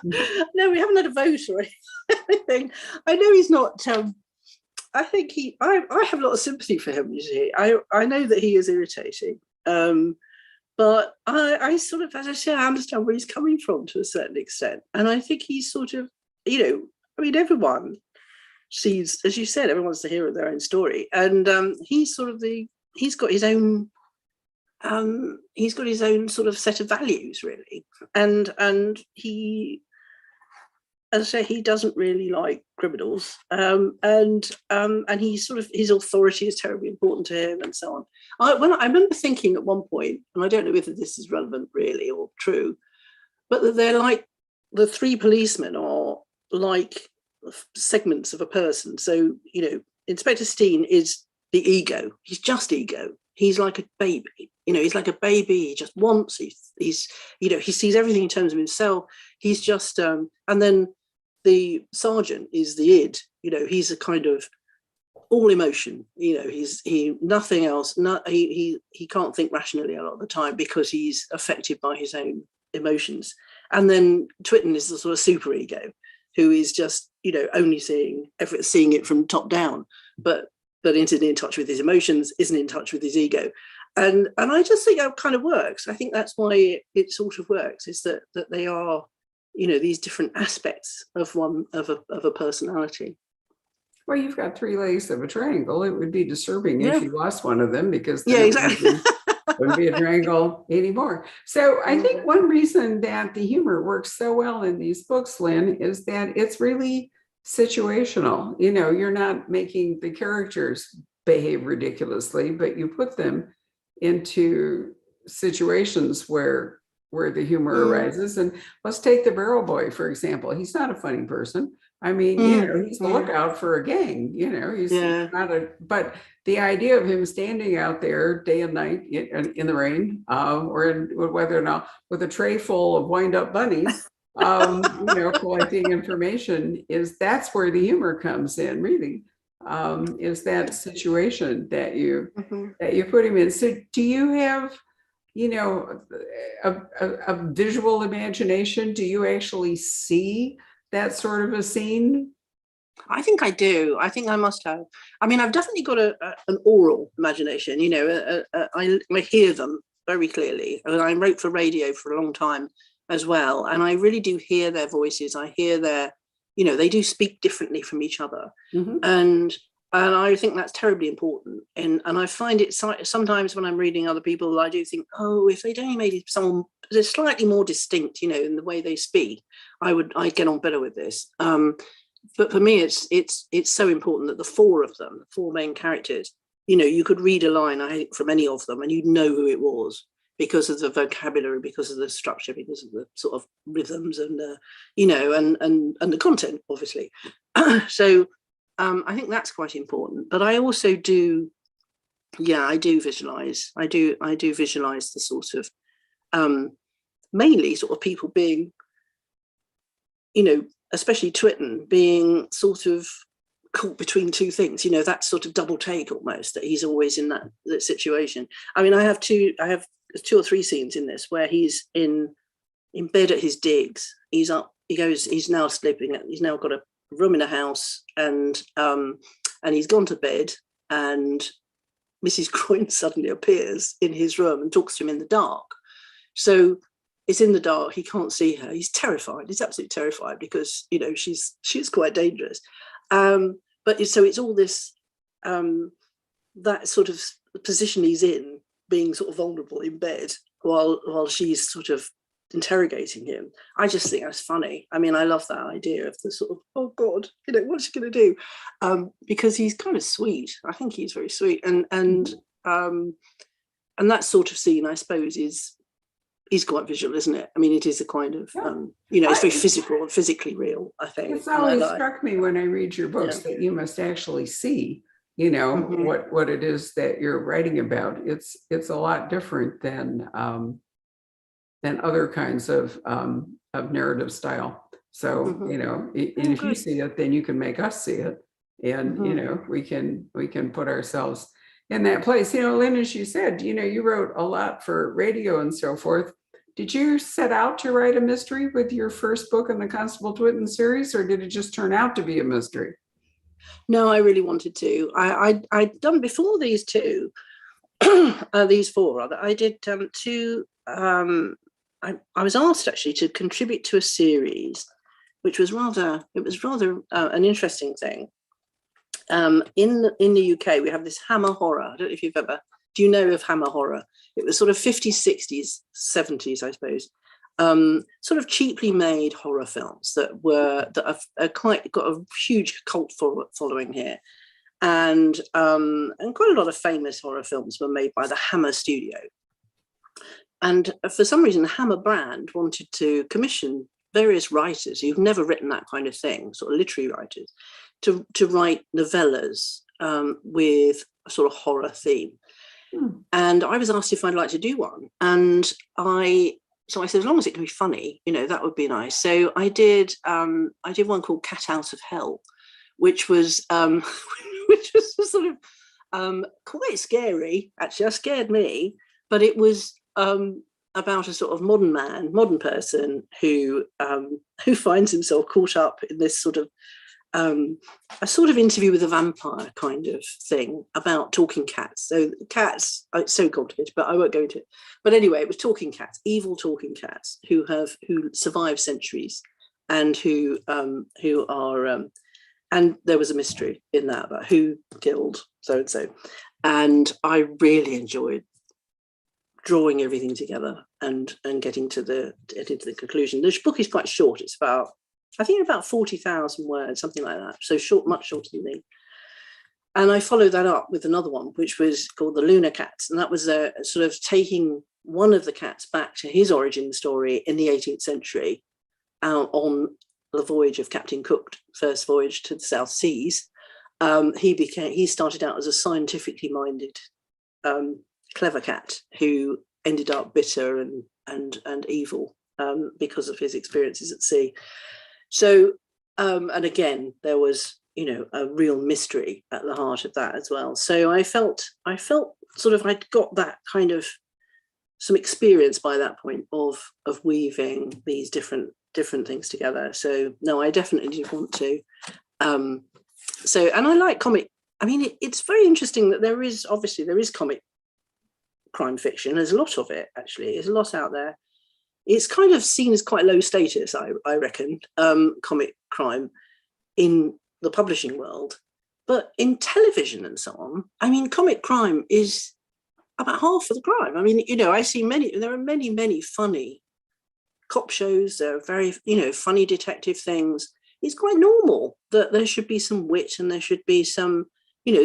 [SPEAKER 1] No, we haven't had a vote or anything. I know he's not. I think I have a lot of sympathy for him. You see, I know that he is irritating, but I sort of, as I say, I understand where he's coming from to a certain extent, and I think he's sort of, I mean, everyone sees, as you said, everyone's the hero of their own story, and he's sort of he's got his own sort of set of values, really, and he, as I say, he doesn't really like criminals, and he sort of, his authority is terribly important to him, and so on. I remember thinking at one point, and I don't know whether this is relevant really or true, but that they're like, the three policemen are like segments of a person. So, Inspector Steen is the ego. He's just ego. He's like a baby. He's like a baby. He just wants. He's he sees everything in terms of himself. He's just and then the sergeant is the id. He's a kind of all emotion. He nothing else. He can't think rationally a lot of the time because he's affected by his own emotions. And then Twitten is the sort of super ego, who is just only seeing it from top down, but isn't in touch with his emotions, isn't in touch with his ego, and I just think that kind of works. I think that's why it sort of works, is that they are these different aspects of a personality.
[SPEAKER 3] Well, you've got three legs of a triangle. It would be disturbing
[SPEAKER 1] Yeah.
[SPEAKER 3] if you lost one of them, because
[SPEAKER 1] exactly.
[SPEAKER 3] wouldn't be a triangle anymore. So I think one reason that the humor works so well in these books, Lynne, is that it's really situational. You're not making the characters behave ridiculously, but you put them into situations where the humor arises. And let's take the Barrel Boy, for example. He's not a funny person. I mean, he's the lookout for a gang, he's not but the idea of him standing out there day and night in the rain, or in whether or not with a tray full of wind up bunnies, collecting information, that's where the humor comes in, really, is that situation that you put him in. So do you have, a visual imagination? Do you actually see that sort of a scene?
[SPEAKER 1] I think I do. I think I must have. I mean, I've definitely got an oral imagination. I hear them very clearly. And I wrote for radio for a long time as well, and I really do hear their voices. I hear they do speak differently from each other, and I think that's terribly important. And I find it sometimes when I'm reading other people, I do think, oh, if they'd only made someone that's slightly more distinct, in the way they speak, I'd get on better with this. But for me, it's so important that the four of them, the four main characters, you could read a line, I think, from any of them, and you'd know who it was because of the vocabulary, because of the structure, because of the sort of rhythms, and and the content, obviously. So I think that's quite important. But I also do, I do visualize. I do visualize the sort of mainly sort of people being, especially Twitten being sort of caught between two things, that sort of double take almost, that he's always in that situation. I mean, I have two or three scenes in this where he's in bed at his digs. He's up, he's now sleeping, he's now got a room in a house, and he's gone to bed, and Mrs. Croyne suddenly appears in his room and talks to him in the dark. So it's in the dark, he can't see her, he's terrified, he's absolutely terrified, because she's quite dangerous, but so it's all this that sort of position he's in, being sort of vulnerable in bed while she's sort of interrogating him. I just think that's funny. I mean, I love that idea of the sort of, oh God, what's she going to do? Because he's kind of sweet. I think he's very sweet, and that sort of scene, I suppose, is is quite visual, isn't it? I mean, it is a kind of,
[SPEAKER 3] Yeah.
[SPEAKER 1] it's very physical and physically real, I think.
[SPEAKER 3] It's always
[SPEAKER 1] like.
[SPEAKER 3] struck me when I read your books that you must actually see, what it is that you're writing about. It's a lot different than other kinds of narrative style. So, and if you see it, then you can make us see it. And, we can put ourselves in that place. Lynne, as you said, you wrote a lot for radio and so forth. Did you set out to write a mystery with your first book in the Constable Twitten series, or did it just turn out to be a mystery?
[SPEAKER 1] No, I really wanted to. I'd done before these two, these four rather. I did two. I was asked actually to contribute to a series, which was rather an interesting thing. In the UK, we have this Hammer horror. I don't know if do you know of Hammer horror? It was sort of 50s, 60s, 70s, I suppose. Sort of cheaply made horror films that have got a huge cult following here, and quite a lot of famous horror films were made by the Hammer studio. And for some reason, the Hammer brand wanted to commission various writers who've never written that kind of thing, sort of literary writers, to write novellas with a sort of horror theme. And I was asked if I'd like to do one. And I said, as long as it can be funny, that would be nice. So I did one called Cat Out of Hell, which was sort of quite scary. Actually, it scared me, but it was about a sort of modern person who finds himself caught up in this sort of a sort of interview with a vampire kind of thing about talking cats. So cats, it's so complicated, but I won't go into it. But anyway, it was talking cats, evil talking cats who survive centuries, and who are and there was a mystery in that about who killed so and so, and I really enjoyed drawing everything together and getting to the conclusion. The book is quite short. It's about 40,000 words, something like that. So short, much shorter than me. And I followed that up with another one, which was called The Lunar Cats. And that was a sort of taking one of the cats back to his origin story in the 18th century, on the voyage of Captain Cook, first voyage to the South Seas. He started out as a scientifically minded, clever cat who ended up bitter and evil because of his experiences at sea. So, and again, there was, a real mystery at the heart of that as well. So I felt sort of I'd got that kind of some experience by that point of weaving these different things together. So no, I definitely did want to. So, and I like comic. I mean, it's very interesting that there is comic crime fiction. There's a lot of it, actually. There's a lot out there. It's kind of seen as quite low status, I reckon, comic crime in the publishing world. But in television and so on, I mean, comic crime is about half of the crime. I mean, I see there are many funny cop shows. There are very, funny detective things. It's quite normal that there should be some wit and there should be some,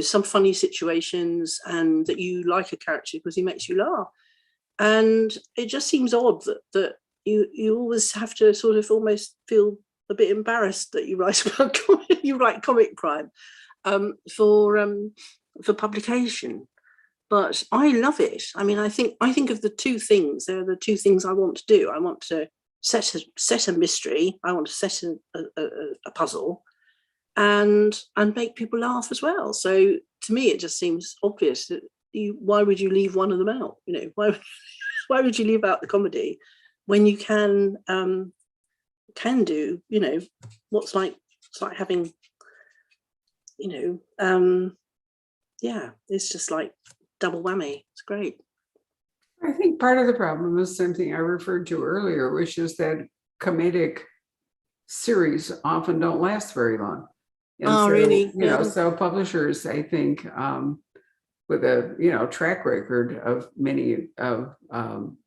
[SPEAKER 1] some funny situations, and that you like a character because he makes you laugh. And it just seems odd that you always have to sort of almost feel a bit embarrassed that you write about comic crime for publication. But I love it. I mean, I think of the two things. They're the two things I want to do. I want to set a mystery. I want to set a puzzle, and make people laugh as well. So to me, it just seems obvious that why would you leave one of them out? Why would you leave out the comedy when you can do, what's like having, it's just like double whammy. It's great.
[SPEAKER 3] I think part of the problem is something I referred to earlier, which is that comedic series often don't last very long. And so,
[SPEAKER 1] really?
[SPEAKER 3] So publishers, I think, with a track record of many of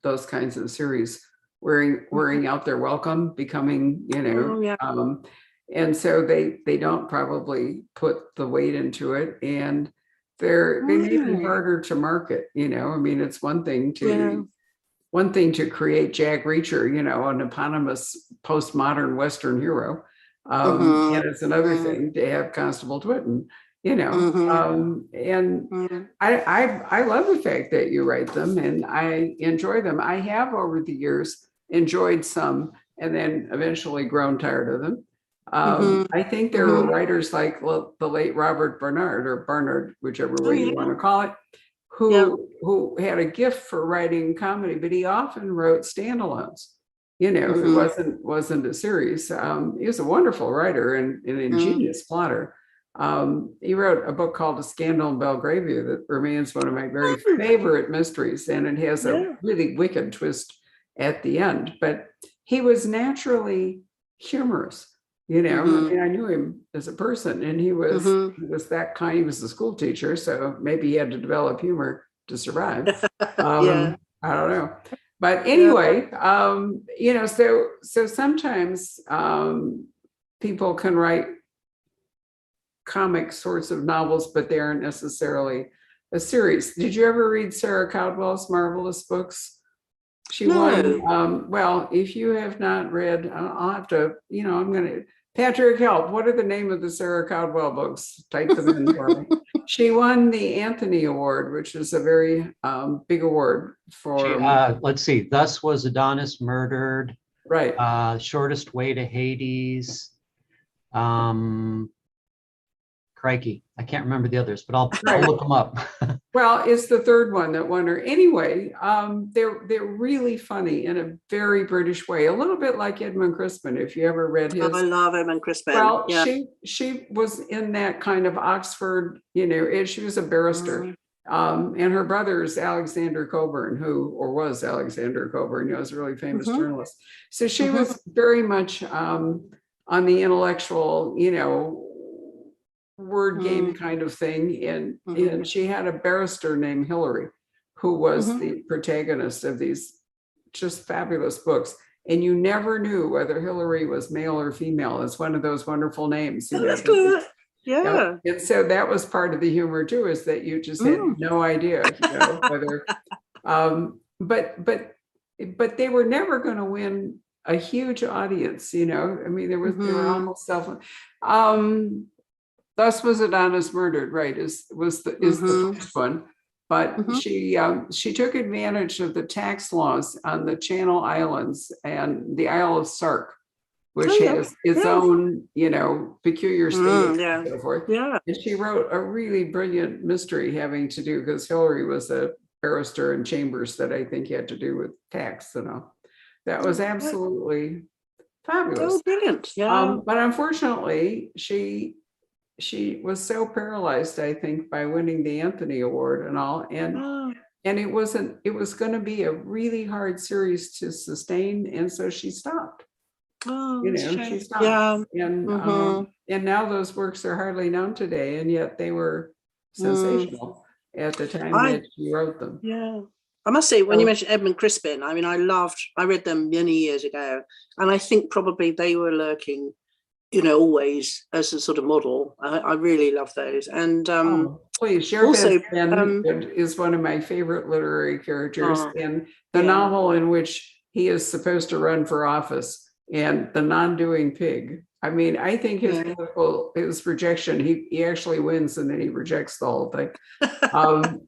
[SPEAKER 3] those kinds of series wearing out their welcome, becoming, and so they don't probably put the weight into it, and they may be harder to market. I mean, it's one thing to one thing to create Jack Reacher, an eponymous postmodern Western hero. And it's another thing to have Constable Twitten, and I love the fact that you write them and I enjoy them. I have over the years enjoyed some and then eventually grown tired of them. I think there were writers like the late Robert Bernard or Bernard, whichever way you want to call it, who had a gift for writing comedy, but he often wrote standalones. It wasn't a series. He was a wonderful writer and an ingenious plotter. He wrote a book called A Scandal in Belgravia that remains one of my very favorite mysteries, and it has a really wicked twist at the end. But he was naturally humorous. I mean, I knew him as a person, and he was that kind. He was a school teacher, so maybe he had to develop humor to survive. I don't know. But anyway, so sometimes people can write comic sorts of novels, but they aren't necessarily a series. Did you ever read Sarah Caldwell's marvelous books? She won. Well, if you have not read, I'll have to, I'm going to, Patrick, help. What are the name of the Sarah Caldwell books? Type them in for me. She won the Anthony Award, which is a very big award for.
[SPEAKER 2] Let's see. Thus Was Adonis Murdered.
[SPEAKER 3] Right.
[SPEAKER 2] Shortest Way to Hades. Crikey, I can't remember the others, but I'll look them up.
[SPEAKER 3] Well, it's the third one that won her. Anyway, they're really funny in a very British way, a little bit like Edmund Crispin, if you ever read his.
[SPEAKER 1] I love Edmund Crispin.
[SPEAKER 3] Well, she was in that kind of Oxford, she was a barrister. And her brother is Alexander Cockburn, was Alexander Cockburn, was a really famous journalist. So she was very much on the intellectual, word game kind of thing. And she had a barrister named Hilary, who was the protagonist of these just fabulous books. And you never knew whether Hilary was male or female. It's one of those wonderful names.
[SPEAKER 1] That's good. Yeah.
[SPEAKER 3] And so that was part of the humor too, is that you just had no idea, whether, but they were never going to win a huge audience, I mean, they were almost Thus Was Adonis Murdered, right, is the first one. But she took advantage of the tax laws on the Channel Islands and the Isle of Sark, which has its own, peculiar state and so forth. Yeah. And she wrote a really brilliant mystery having to do, because Hilary was a barrister in chambers that I think had to do with tax and all. That was absolutely fabulous.
[SPEAKER 1] Oh, brilliant. Yeah.
[SPEAKER 3] But unfortunately, she was so paralyzed, I think, by winning the Anthony Award and all. And it was going to be a really hard series to sustain. And so she stopped.
[SPEAKER 1] Oh,
[SPEAKER 3] she stopped. Yeah. And now those works are hardly known today. And yet they were sensational at the time that she wrote them.
[SPEAKER 1] Yeah. I must say, when you mentioned Edmund Crispin, I mean, I read them many years ago. And I think probably they were lurking, always as a sort of model. I really love those. And
[SPEAKER 3] please, Sheriff is one of my favorite literary characters in the novel in which he is supposed to run for office, and the non-doing pig. I mean, I think his rejection, he actually wins and then he rejects the whole thing.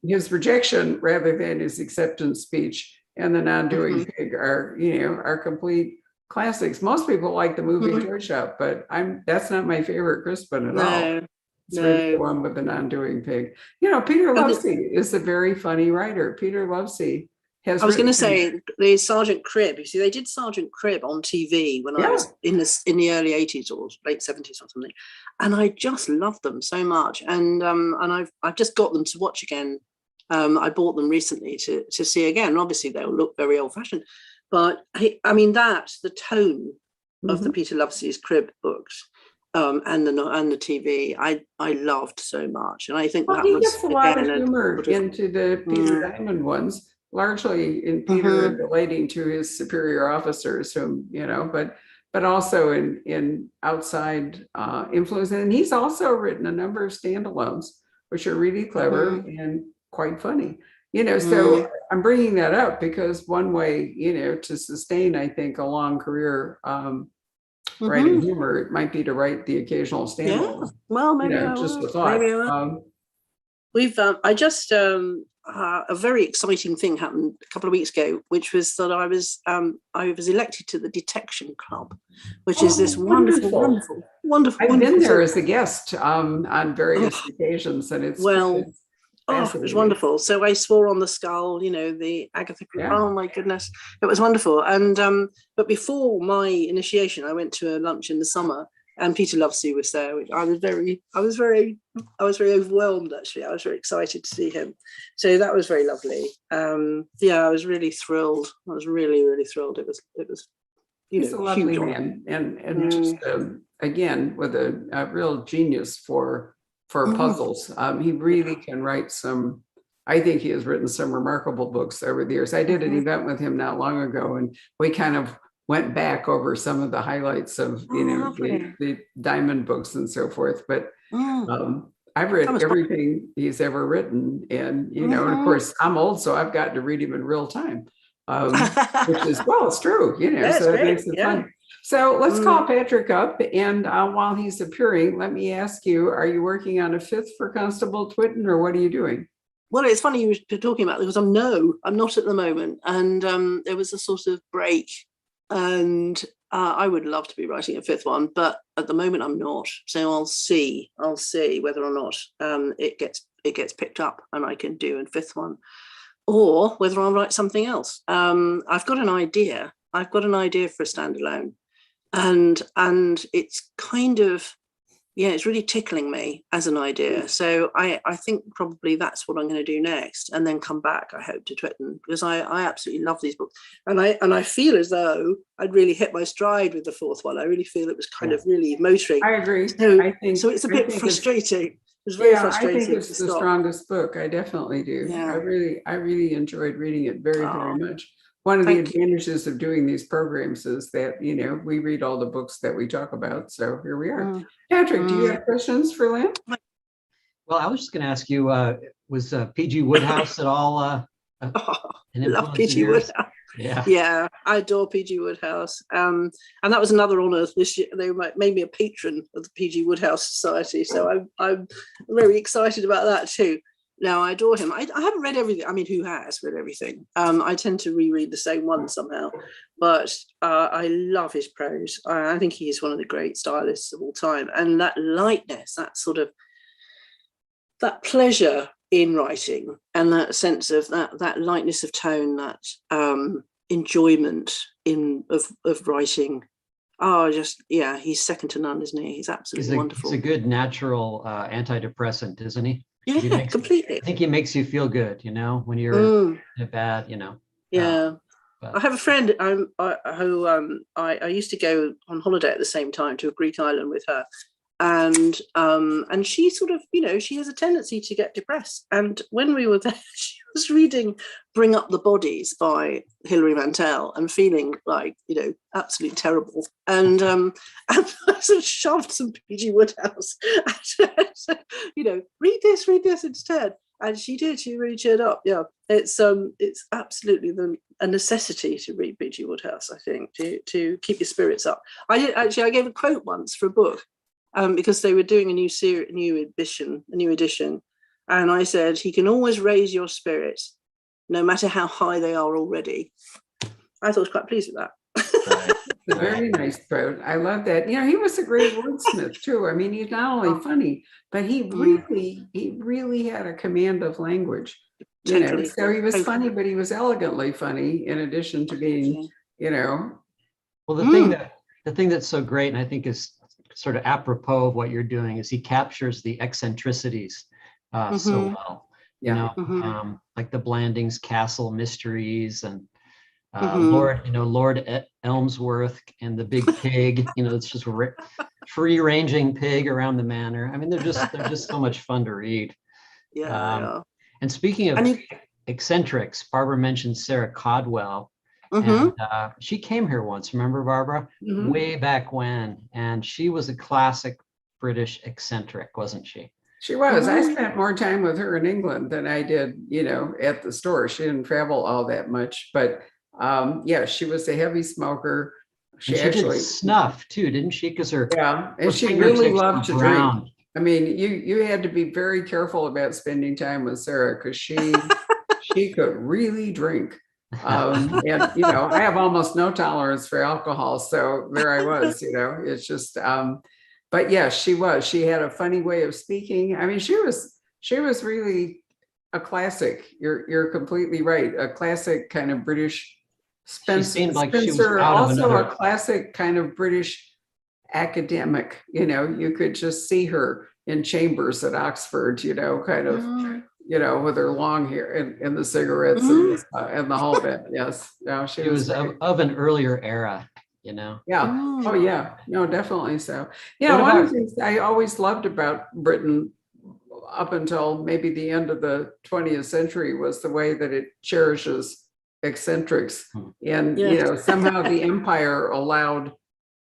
[SPEAKER 3] His rejection rather than his acceptance speech and the non-doing pig are complete classics. Most people like the movie Toy Shop, but that's not my favorite Crispin at all. It's really the one with the non-doing pig. Peter Lovesey is a very funny writer. Peter Lovesey has.
[SPEAKER 1] I was going to say the Sergeant Cribb. You see, they did Sergeant Cribb on TV when I was in the early 80s or late 70s or something, and I just loved them so much. And I've just got them to watch again. I bought them recently to see again. And obviously, they'll look very old-fashioned. But I mean, the tone of the Peter Lovesey's Cribb books and the TV, I loved so much, and I think that
[SPEAKER 3] he
[SPEAKER 1] was
[SPEAKER 3] gets a lot of humor into the Peter Diamond ones, largely in Peter relating to his superior officers, whom but also in outside influence. And he's also written a number of standalones, which are really clever and quite funny. So I'm bringing that up because one way, to sustain, I think, a long career writing humor, it might be to write the occasional standalone.
[SPEAKER 1] Well, maybe I
[SPEAKER 3] just
[SPEAKER 1] will.
[SPEAKER 3] a thought.
[SPEAKER 1] Maybe I will. We've a very exciting thing happened a couple of weeks ago, which was that I was elected to the Detection Club, which is this wonderful.
[SPEAKER 3] I've been there as a guest on various occasions, and it's
[SPEAKER 1] it was wonderful. So I swore on the skull, the Agatha.
[SPEAKER 3] Yeah.
[SPEAKER 1] Oh my goodness, it was wonderful. And but before my initiation, I went to a lunch in the summer, and Peter Lovesey was there. I was very overwhelmed, actually. I was very excited to see him. So that was very lovely. I was really thrilled. I was really, really thrilled. It was
[SPEAKER 3] he's a lovely man, and just again with a real genius for puzzles. He really can write some. I think he has written some remarkable books over the years. I did an event with him not long ago, and we kind of went back over some of the highlights of the Diamond books and so forth. But I've read everything he's ever written, and and of course I'm old, so I've gotten to read him in real time, which is it's true, so that makes it fun. So let's call Patrick up, and while he's appearing, let me ask you: are you working on a 5th for Constable Twitten, or what are you doing?
[SPEAKER 1] Well, it's funny you were talking about it, because I'm not at the moment, and there was a sort of break. And I would love to be writing a 5th one, but at the moment I'm not. So I'll see whether or not it gets picked up and I can do a 5th one, or whether I'll write something else. I've got an idea. I've got an idea for a standalone, and it's kind of it's really tickling me as an idea. So I think probably that's what I'm going to do next, and then come back, I hope, to Twitten, because I absolutely love these books, and I feel as though I'd really hit my stride with the 4th one. I really feel it was kind of really motoring.
[SPEAKER 3] I agree.
[SPEAKER 1] So it's a bit frustrating. It was very frustrating.
[SPEAKER 3] I think it's the strongest book. I definitely do.
[SPEAKER 1] Yeah.
[SPEAKER 3] I really enjoyed reading it very much. One of the advantages of doing these programs is that, we read all the books that we talk about. So here we are. Patrick, do you have questions for Lynne?
[SPEAKER 2] Well, I was just going to ask you, was P.G. Wodehouse at all an influence?
[SPEAKER 1] Love P.G. Wodehouse. Yeah, I adore P.G. Wodehouse. And that was another honour this year. They made me a patron of the P.G. Wodehouse Society. So I'm very excited about that too. Now, I adore him. I haven't read everything. I mean, who has read everything? I tend to reread the same one somehow. But I love his prose. I think he is one of the great stylists of all time. And that lightness, that pleasure in writing, and that sense of that lightness of tone, that enjoyment of writing. He's second to none, isn't he? He's absolutely wonderful.
[SPEAKER 2] He's a good natural antidepressant, isn't he?
[SPEAKER 1] Yeah, completely.
[SPEAKER 2] I think he makes you feel good, when you're in a bad,
[SPEAKER 1] Yeah. I have a friend who I used to go on holiday at the same time to a Greek island with her. And she sort of, she has a tendency to get depressed. And when we were there, she was reading Bring Up the Bodies by Hilary Mantel and feeling like, absolutely terrible. And I sort of shoved some P.G. Wodehouse. Read this instead. And she did. She really cheered up. Yeah, it's absolutely a necessity to read P.G. Wodehouse, I think, to keep your spirits up. I gave a quote once for a book. Because they were doing a new edition, and I said, he can always raise your spirits, no matter how high they are already. I thought I was quite pleased with that.
[SPEAKER 3] A very nice quote. I love that. He was a great wordsmith too. I mean, he's not only funny, but he really had a command of language.
[SPEAKER 1] Totally.
[SPEAKER 3] So he was funny, but he was elegantly funny in addition to being,
[SPEAKER 2] Well, the thing that's so great, and I think is sort of apropos of what you're doing, is he captures the eccentricities so well. Like the Blandings Castle mysteries, and Lord Elmsworth and the big pig. It's just free-ranging pig around the manor. I mean, they're just so much fun to read.
[SPEAKER 1] Yeah.
[SPEAKER 2] And speaking of eccentrics, Barbara mentioned Sarah Caldwell. And she came here once, remember, Barbara? Way back when. And she was a classic British eccentric, wasn't she?
[SPEAKER 3] She was. I
[SPEAKER 1] Mhm.
[SPEAKER 3] spent more time with her in England than I did, at the store. She didn't travel all that much, but yeah, she was a heavy smoker.
[SPEAKER 2] And
[SPEAKER 3] She
[SPEAKER 2] she did
[SPEAKER 3] actually,
[SPEAKER 2] snuff too, didn't she? Because her
[SPEAKER 3] and she really
[SPEAKER 2] fingertips were
[SPEAKER 3] loved to drink.
[SPEAKER 2] brown.
[SPEAKER 3] I mean, you had to be very careful about spending time with Sarah because she could really drink. And I have almost no tolerance for alcohol, so there I was. It's just. But yeah, she had a funny way of speaking. I mean, she was really a classic. You're completely right. A classic kind of British
[SPEAKER 2] She seemed like she was
[SPEAKER 3] spinster,
[SPEAKER 2] out of
[SPEAKER 3] also a
[SPEAKER 2] another.
[SPEAKER 3] classic kind of British academic. You could just see her in chambers at Oxford, kind of, with her long hair and the cigarettes and the whole bit. Yes. No,
[SPEAKER 2] She was of an earlier era,
[SPEAKER 3] Yeah.
[SPEAKER 1] Mm.
[SPEAKER 3] Oh, yeah. No, definitely so.
[SPEAKER 2] What
[SPEAKER 3] One of
[SPEAKER 2] about-
[SPEAKER 3] the things I always loved about Britain up until maybe the end of the 20th century was the way that it cherishes eccentrics. And,
[SPEAKER 1] Yeah.
[SPEAKER 3] somehow the empire allowed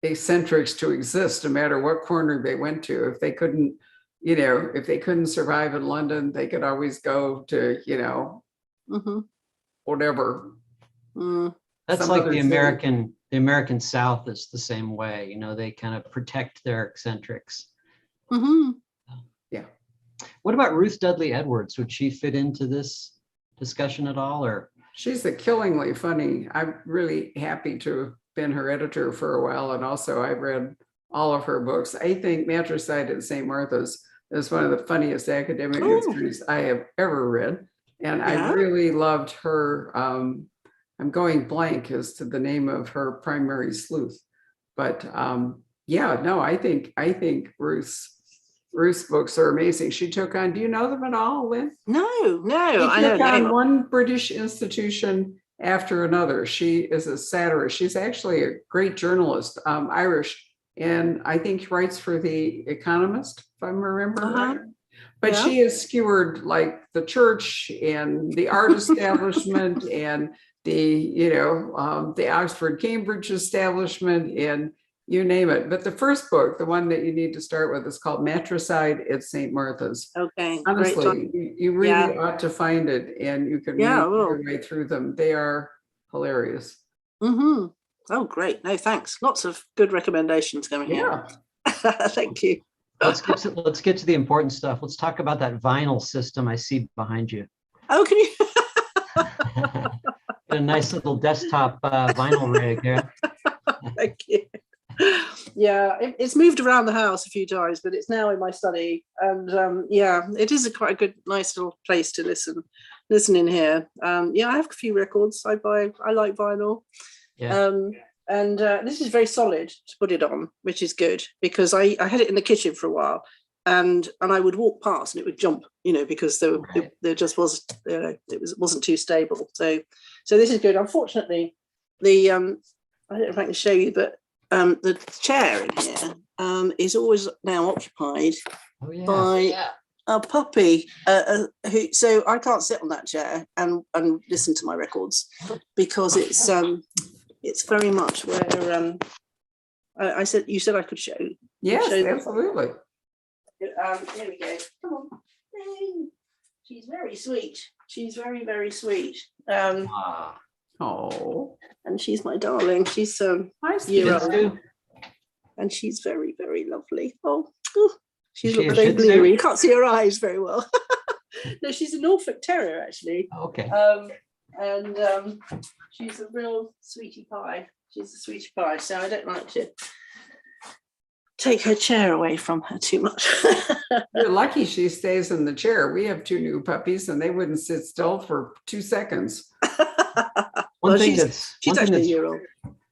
[SPEAKER 3] eccentrics to exist no matter what corner they went to. If they couldn't, if they couldn't survive in London, they could always go to,
[SPEAKER 1] Mhm.
[SPEAKER 3] whatever.
[SPEAKER 1] Mm.
[SPEAKER 2] That's
[SPEAKER 3] some
[SPEAKER 2] like
[SPEAKER 3] other
[SPEAKER 2] the
[SPEAKER 3] city.
[SPEAKER 2] American South is the same way. They kind of protect their eccentrics.
[SPEAKER 1] Mhm.
[SPEAKER 3] Yeah.
[SPEAKER 2] What about Ruth Dudley Edwards? Would she fit into this discussion at all, or?
[SPEAKER 3] She's a killingly funny. I'm really happy to have been her editor for a while. And also I've read all of her books. I think Matricide at St. Martha's is one of the funniest academic histories I have ever read. And I really loved her. I'm going blank as to the name of her primary sleuth. But I think Ruth's books are amazing. She took on, do you know them at all, Lynn?
[SPEAKER 1] No,
[SPEAKER 3] She
[SPEAKER 1] I know
[SPEAKER 3] took
[SPEAKER 1] the name.
[SPEAKER 3] on one British institution after another. She is a satirist. She's actually a great journalist, Irish, and I think writes for The Economist, if I'm remembering right. But she has skewered like the church and the art establishment and the Oxford Cambridge establishment and you name it. But the first book, the one that you need to start with, is called Matricide at St. Martha's.
[SPEAKER 1] Okay.
[SPEAKER 3] Honestly, you really ought to find it, and you can read your way through them. They are hilarious.
[SPEAKER 1] Mm-hmm. Oh, great. No, thanks. Lots of good recommendations coming here. Thank you.
[SPEAKER 2] Let's get to the important stuff. Let's talk about that vinyl system I see behind you.
[SPEAKER 1] Oh, can you?
[SPEAKER 2] A nice little desktop vinyl rig here.
[SPEAKER 1] Thank you. Yeah, it's moved around the house a few times, but it's now in my study, and it is quite a good, nice little place to listen in here. I have a few records I buy. I like vinyl. And this is very solid to put it on, which is good because I had it in the kitchen for a while, and I would walk past and it would jump, because there just was, wasn't too stable. So this is good. Unfortunately, I don't know if I can show you, but the chair in here is always now occupied by a puppy. So I can't sit on that chair and listen to my records because it's very much where I said you said I could show.
[SPEAKER 3] Yes, absolutely.
[SPEAKER 1] Here we go. Come on. Hey. She's very sweet. She's very, very sweet. And she's my darling. She's
[SPEAKER 3] nice
[SPEAKER 1] year old. And she's very, very lovely. She's
[SPEAKER 2] she
[SPEAKER 1] very bleary. You can't see her eyes very well. No, she's a Norfolk Terrier, actually.
[SPEAKER 2] Okay.
[SPEAKER 1] And she's a real sweetie pie. She's a sweetie pie, so I don't like to take her chair away from her too much.
[SPEAKER 3] You're lucky she stays in the chair. We have 2 new puppies and they wouldn't sit still for 2 seconds.
[SPEAKER 1] She's actually a year old.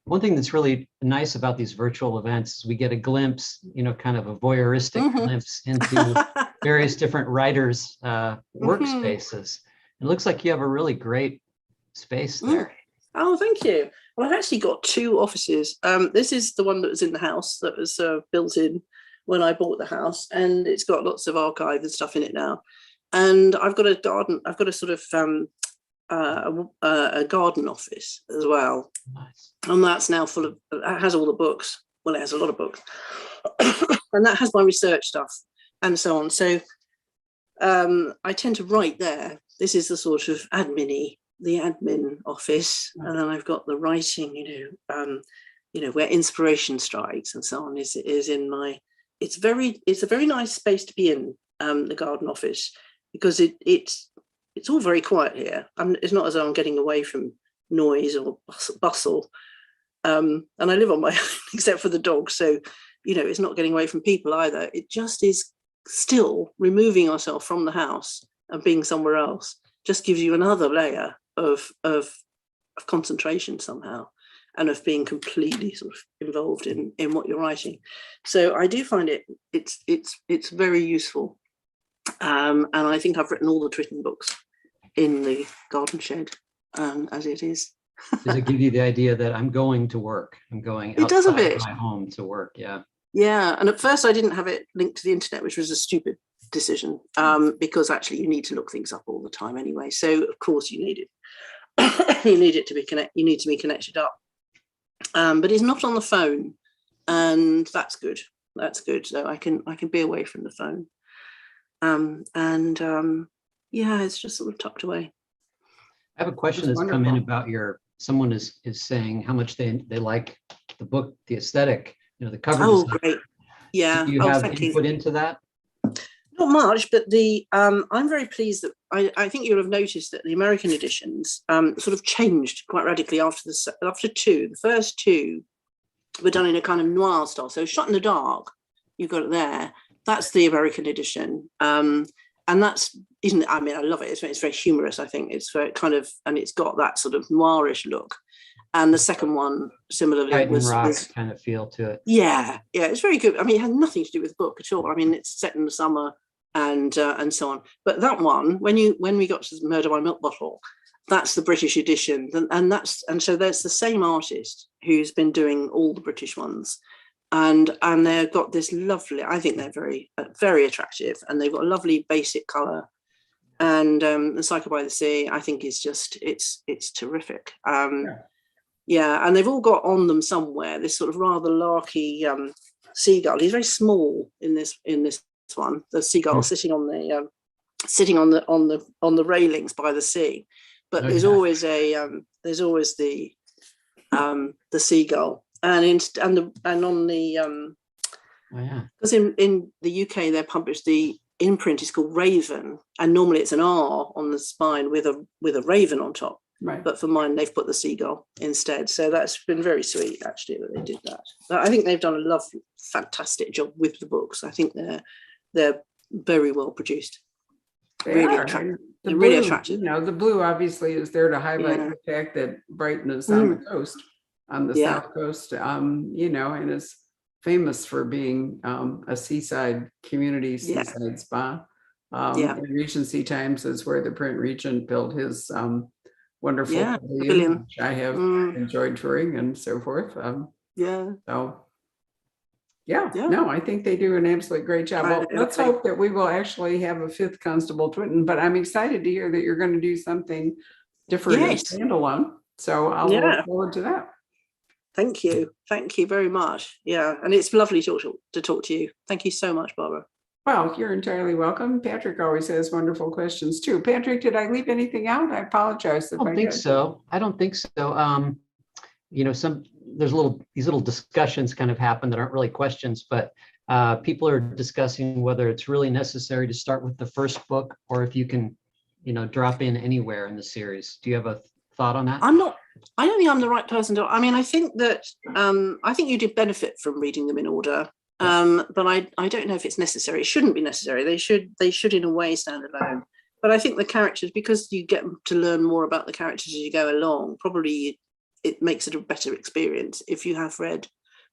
[SPEAKER 2] One thing that's really nice about these virtual events is we get a glimpse, kind of a voyeuristic glimpse into various different writers' workspaces. It looks like you have a really great space there.
[SPEAKER 1] Oh, thank you. Well, I've actually got 2 offices. This is the one that was in the house that was built in when I bought the house, and it's got lots of archive and stuff in it now. And I've got a garden. I've got a sort of a garden office as well.
[SPEAKER 2] Nice.
[SPEAKER 1] And that's now full of, it has all the books. Well, it has a lot of books. And that has my research stuff and so on. So I tend to write there. This is the sort of the admin office, and then I've got the writing, where inspiration strikes and so on is in my. It's a very nice space to be in, the garden office, because it's all very quiet here. It's not as though I'm getting away from noise or bustle, and I live on my own except for the dog, so it's not getting away from people either. It just is still. Removing ourselves from the house and being somewhere else just gives you another layer of concentration somehow, and of being completely sort of involved in what you're writing. So I do find it's very useful, and I think I've written all the Treason books in the garden shed, as it is.
[SPEAKER 2] Does it give you the idea that I'm going to work? I'm going
[SPEAKER 1] It does a
[SPEAKER 2] outside
[SPEAKER 1] bit.
[SPEAKER 2] my home to work. Yeah.
[SPEAKER 1] Yeah, and at first I didn't have it linked to the internet, which was a stupid decision, because actually you need to look things up all the time anyway. So of course you need it. You need it to be connected. You need to be connected up, but it's not on the phone, and that's good. That's good. So I can be away from the phone, yeah, it's just sort of tucked away.
[SPEAKER 2] I have a question that's come in about someone is saying how much they like the book, the aesthetic, the cover.
[SPEAKER 1] Oh,
[SPEAKER 2] design.
[SPEAKER 1] Great. Yeah.
[SPEAKER 2] Do you have input into that?
[SPEAKER 1] Not much, but I'm very pleased that I think you'll have noticed that the American editions sort of changed quite radically after two. The first two were done in a kind of noir style, so shot in the dark. You've got it there. That's the American edition, and that's isn't. I mean, I love it. It's very humorous. I think it's very kind of, and it's got that sort of noirish look. And the second one, similarly, was
[SPEAKER 2] kind of feel to it.
[SPEAKER 1] Yeah, it's very good. I mean, it has nothing to do with the book at all. I mean, it's set in the summer and so on. But that one, when we got to Murder by Milk Bottle, that's the British edition, and so there's the same artist who's been doing all the British ones, and they've got this lovely. I think they're very very attractive, and they've got a lovely basic colour. And the Psycho by the Sea, I think, is just it's terrific. Yeah, and they've all got on them somewhere this sort of rather larky seagull. He's very small in this one. The seagull sitting on the railings by the sea, but there's always the seagull, because in the UK they're published, the imprint is called Raven, and normally it's an R on the spine with a raven on top.
[SPEAKER 3] Right.
[SPEAKER 1] But for mine, they've put the seagull instead. So that's been very sweet, actually, that they did that. But I think they've done a fantastic job with the books. I think they're very well produced. Really attractive. They're really attractive.
[SPEAKER 3] The blue obviously is there to highlight the fact that Brighton is on the coast, on the south coast, and is famous for being a seaside community, seaside spa. In Regency times is where the Print Regent built his wonderful pavilion, which I have enjoyed touring and so forth. So no, I think they do an absolutely great job. Well, let's hope that we will actually have a fifth Constable Twitton, but I'm excited to hear that you're going to do something different and standalone. So I'll look forward to that.
[SPEAKER 1] Thank you very much. Yeah, and it's lovely to talk to you. Thank you so much, Barbara.
[SPEAKER 3] Well, you're entirely welcome. Patrick always has wonderful questions too. Patrick, did I leave anything out? I apologize.
[SPEAKER 2] I don't think so. There's these little discussions kind of happen that aren't really questions, but people are discussing whether it's really necessary to start with the first book, or if you can, drop in anywhere in the series. Do you have a thought on that?
[SPEAKER 1] I don't think I'm the right person to. I mean, I think that I think you did benefit from reading them in order. But I don't know if it's necessary. It shouldn't be necessary. They should in a way stand alone. But I think the characters, because you get to learn more about the characters as you go along, probably it makes it a better experience if you have read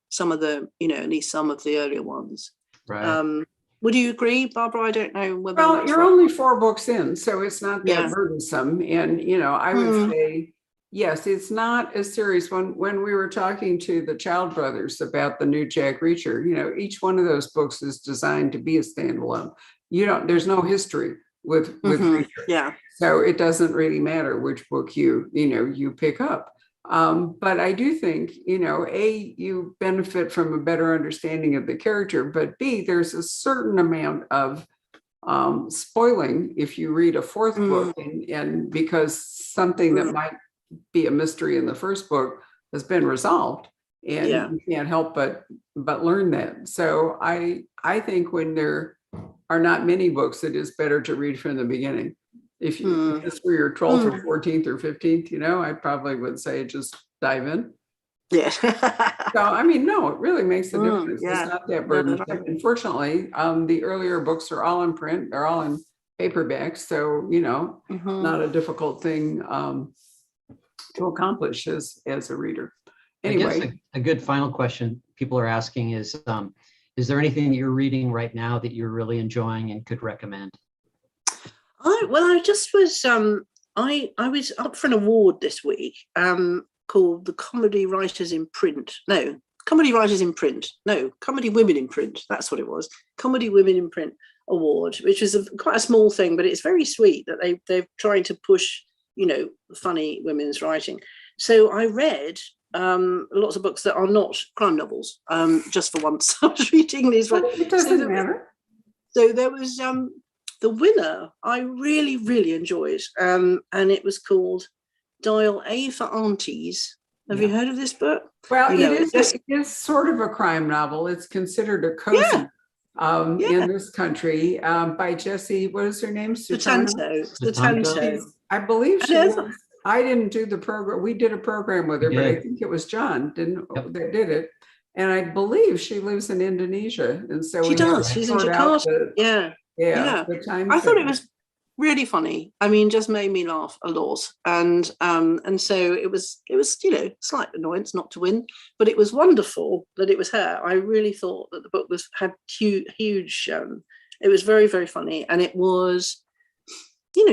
[SPEAKER 1] some of the, at least some of the earlier ones.
[SPEAKER 2] Right.
[SPEAKER 1] Would you agree, Barbara? I don't know whether.
[SPEAKER 3] Well, you're only 4 books in, so it's not that burdensome. And I would say, yes, it's not as serious. When we were talking to the Child brothers about the new Jack Reacher, each one of those books is designed to be a standalone. There's no history with Reacher.
[SPEAKER 1] Yeah.
[SPEAKER 3] So it doesn't really matter which book you pick up. But I do think, A, you benefit from a better understanding of the character, but B, there's a certain amount of spoiling if you read a fourth book, and because something that might be a mystery in the first book has been resolved, and you can't help but learn that. So I think when there are not many books, it is better to read from the beginning. If you just for your 12th or 14th or 15th, I probably would say just dive in.
[SPEAKER 1] Yeah.
[SPEAKER 3] So, I mean, no, it really makes a difference. It's not that burdensome. Unfortunately, the earlier books are all in print. They're all in paperback. So, not a difficult thing to accomplish as a reader. Anyway.
[SPEAKER 2] I guess a good final question people are asking is there anything that you're reading right now that you're really enjoying and could recommend?
[SPEAKER 1] I just was, I was up for an award this week, called the Comedy Writers in Print. No, Comedy Writers in Print. No, Comedy Women in Print. That's what it was. Comedy Women in Print Award, which is quite a small thing, but it's very sweet that they're trying to push, funny women's writing. So I read lots of books that are not crime novels. Just for once, I was reading these.
[SPEAKER 3] It doesn't matter.
[SPEAKER 1] So there was the winner. I really, really enjoyed, and it was called Dial A for Aunties. Have you heard of this book?
[SPEAKER 3] Well, it is sort of a crime novel. It's considered a cozy in this country, by Jessie. What is her name?
[SPEAKER 1] Sutanto.
[SPEAKER 3] I believe she was. I didn't do the program. We did a program with her, but I think it was John that did it. And I believe she lives in Indonesia. And so
[SPEAKER 1] she does. She's in Jakarta.
[SPEAKER 3] Yeah.
[SPEAKER 1] I thought it was really funny. I mean, just made me laugh a lot. And so it was, slight annoyance not to win, but it was wonderful that it was her. I really thought that the book had huge, it was very, very funny. And it was,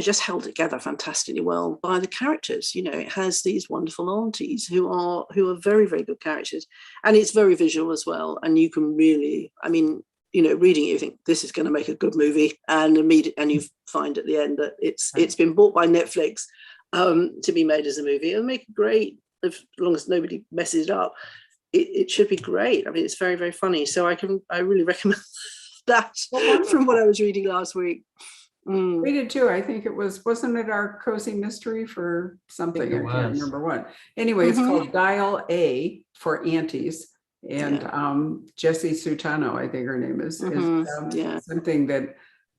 [SPEAKER 1] just held together fantastically well by the characters. It has these wonderful aunties who are very, very good characters. And it's very visual as well. And you can really, reading it, you think this is going to make a good movie, and you find at the end that it's been bought by Netflix to be made as a movie. It'll make it great as long as nobody messes it up. It should be great. I mean, it's very, very funny. So I really recommend that from what I was reading last week.
[SPEAKER 3] We did too. I think wasn't it our cozy mystery for something? I can't remember what. Anyway, it's called Dial A for Aunties. And Jessie Sutanto, I think her name is something that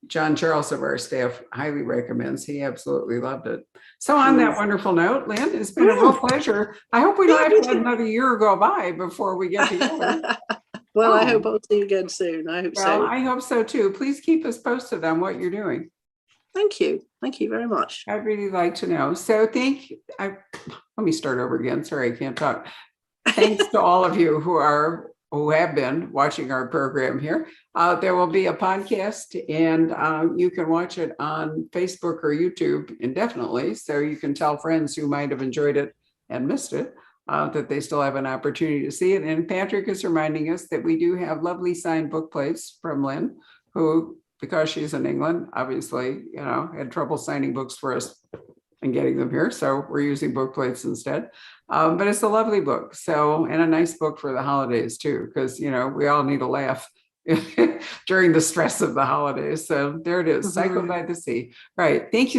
[SPEAKER 3] John Charles of our staff highly recommends. He absolutely loved it. So on that wonderful note, Lynne, it's been a real pleasure. I hope we don't have to let another year go by before we get together.
[SPEAKER 1] Well, I hope I'll see you again soon. I hope so.
[SPEAKER 3] I hope so too. Please keep us posted on what you're doing.
[SPEAKER 1] Thank you. Thank you very much.
[SPEAKER 3] I'd really like to know. So let me start over again. Sorry, I can't talk. Thanks to all of you who have been watching our program here. There will be a podcast, and you can watch it on Facebook or YouTube indefinitely. So you can tell friends who might have enjoyed it and missed it that they still have an opportunity to see it. And Patrick is reminding us that we do have lovely signed book plates from Lynne, who, because she's in England, obviously, had trouble signing books for us and getting them here. So we're using book plates instead. But it's a lovely book. So, and a nice book for the holidays too, because, we all need a laugh during the stress of the holidays. So there it is, Cycle by the Sea. Right. Thank you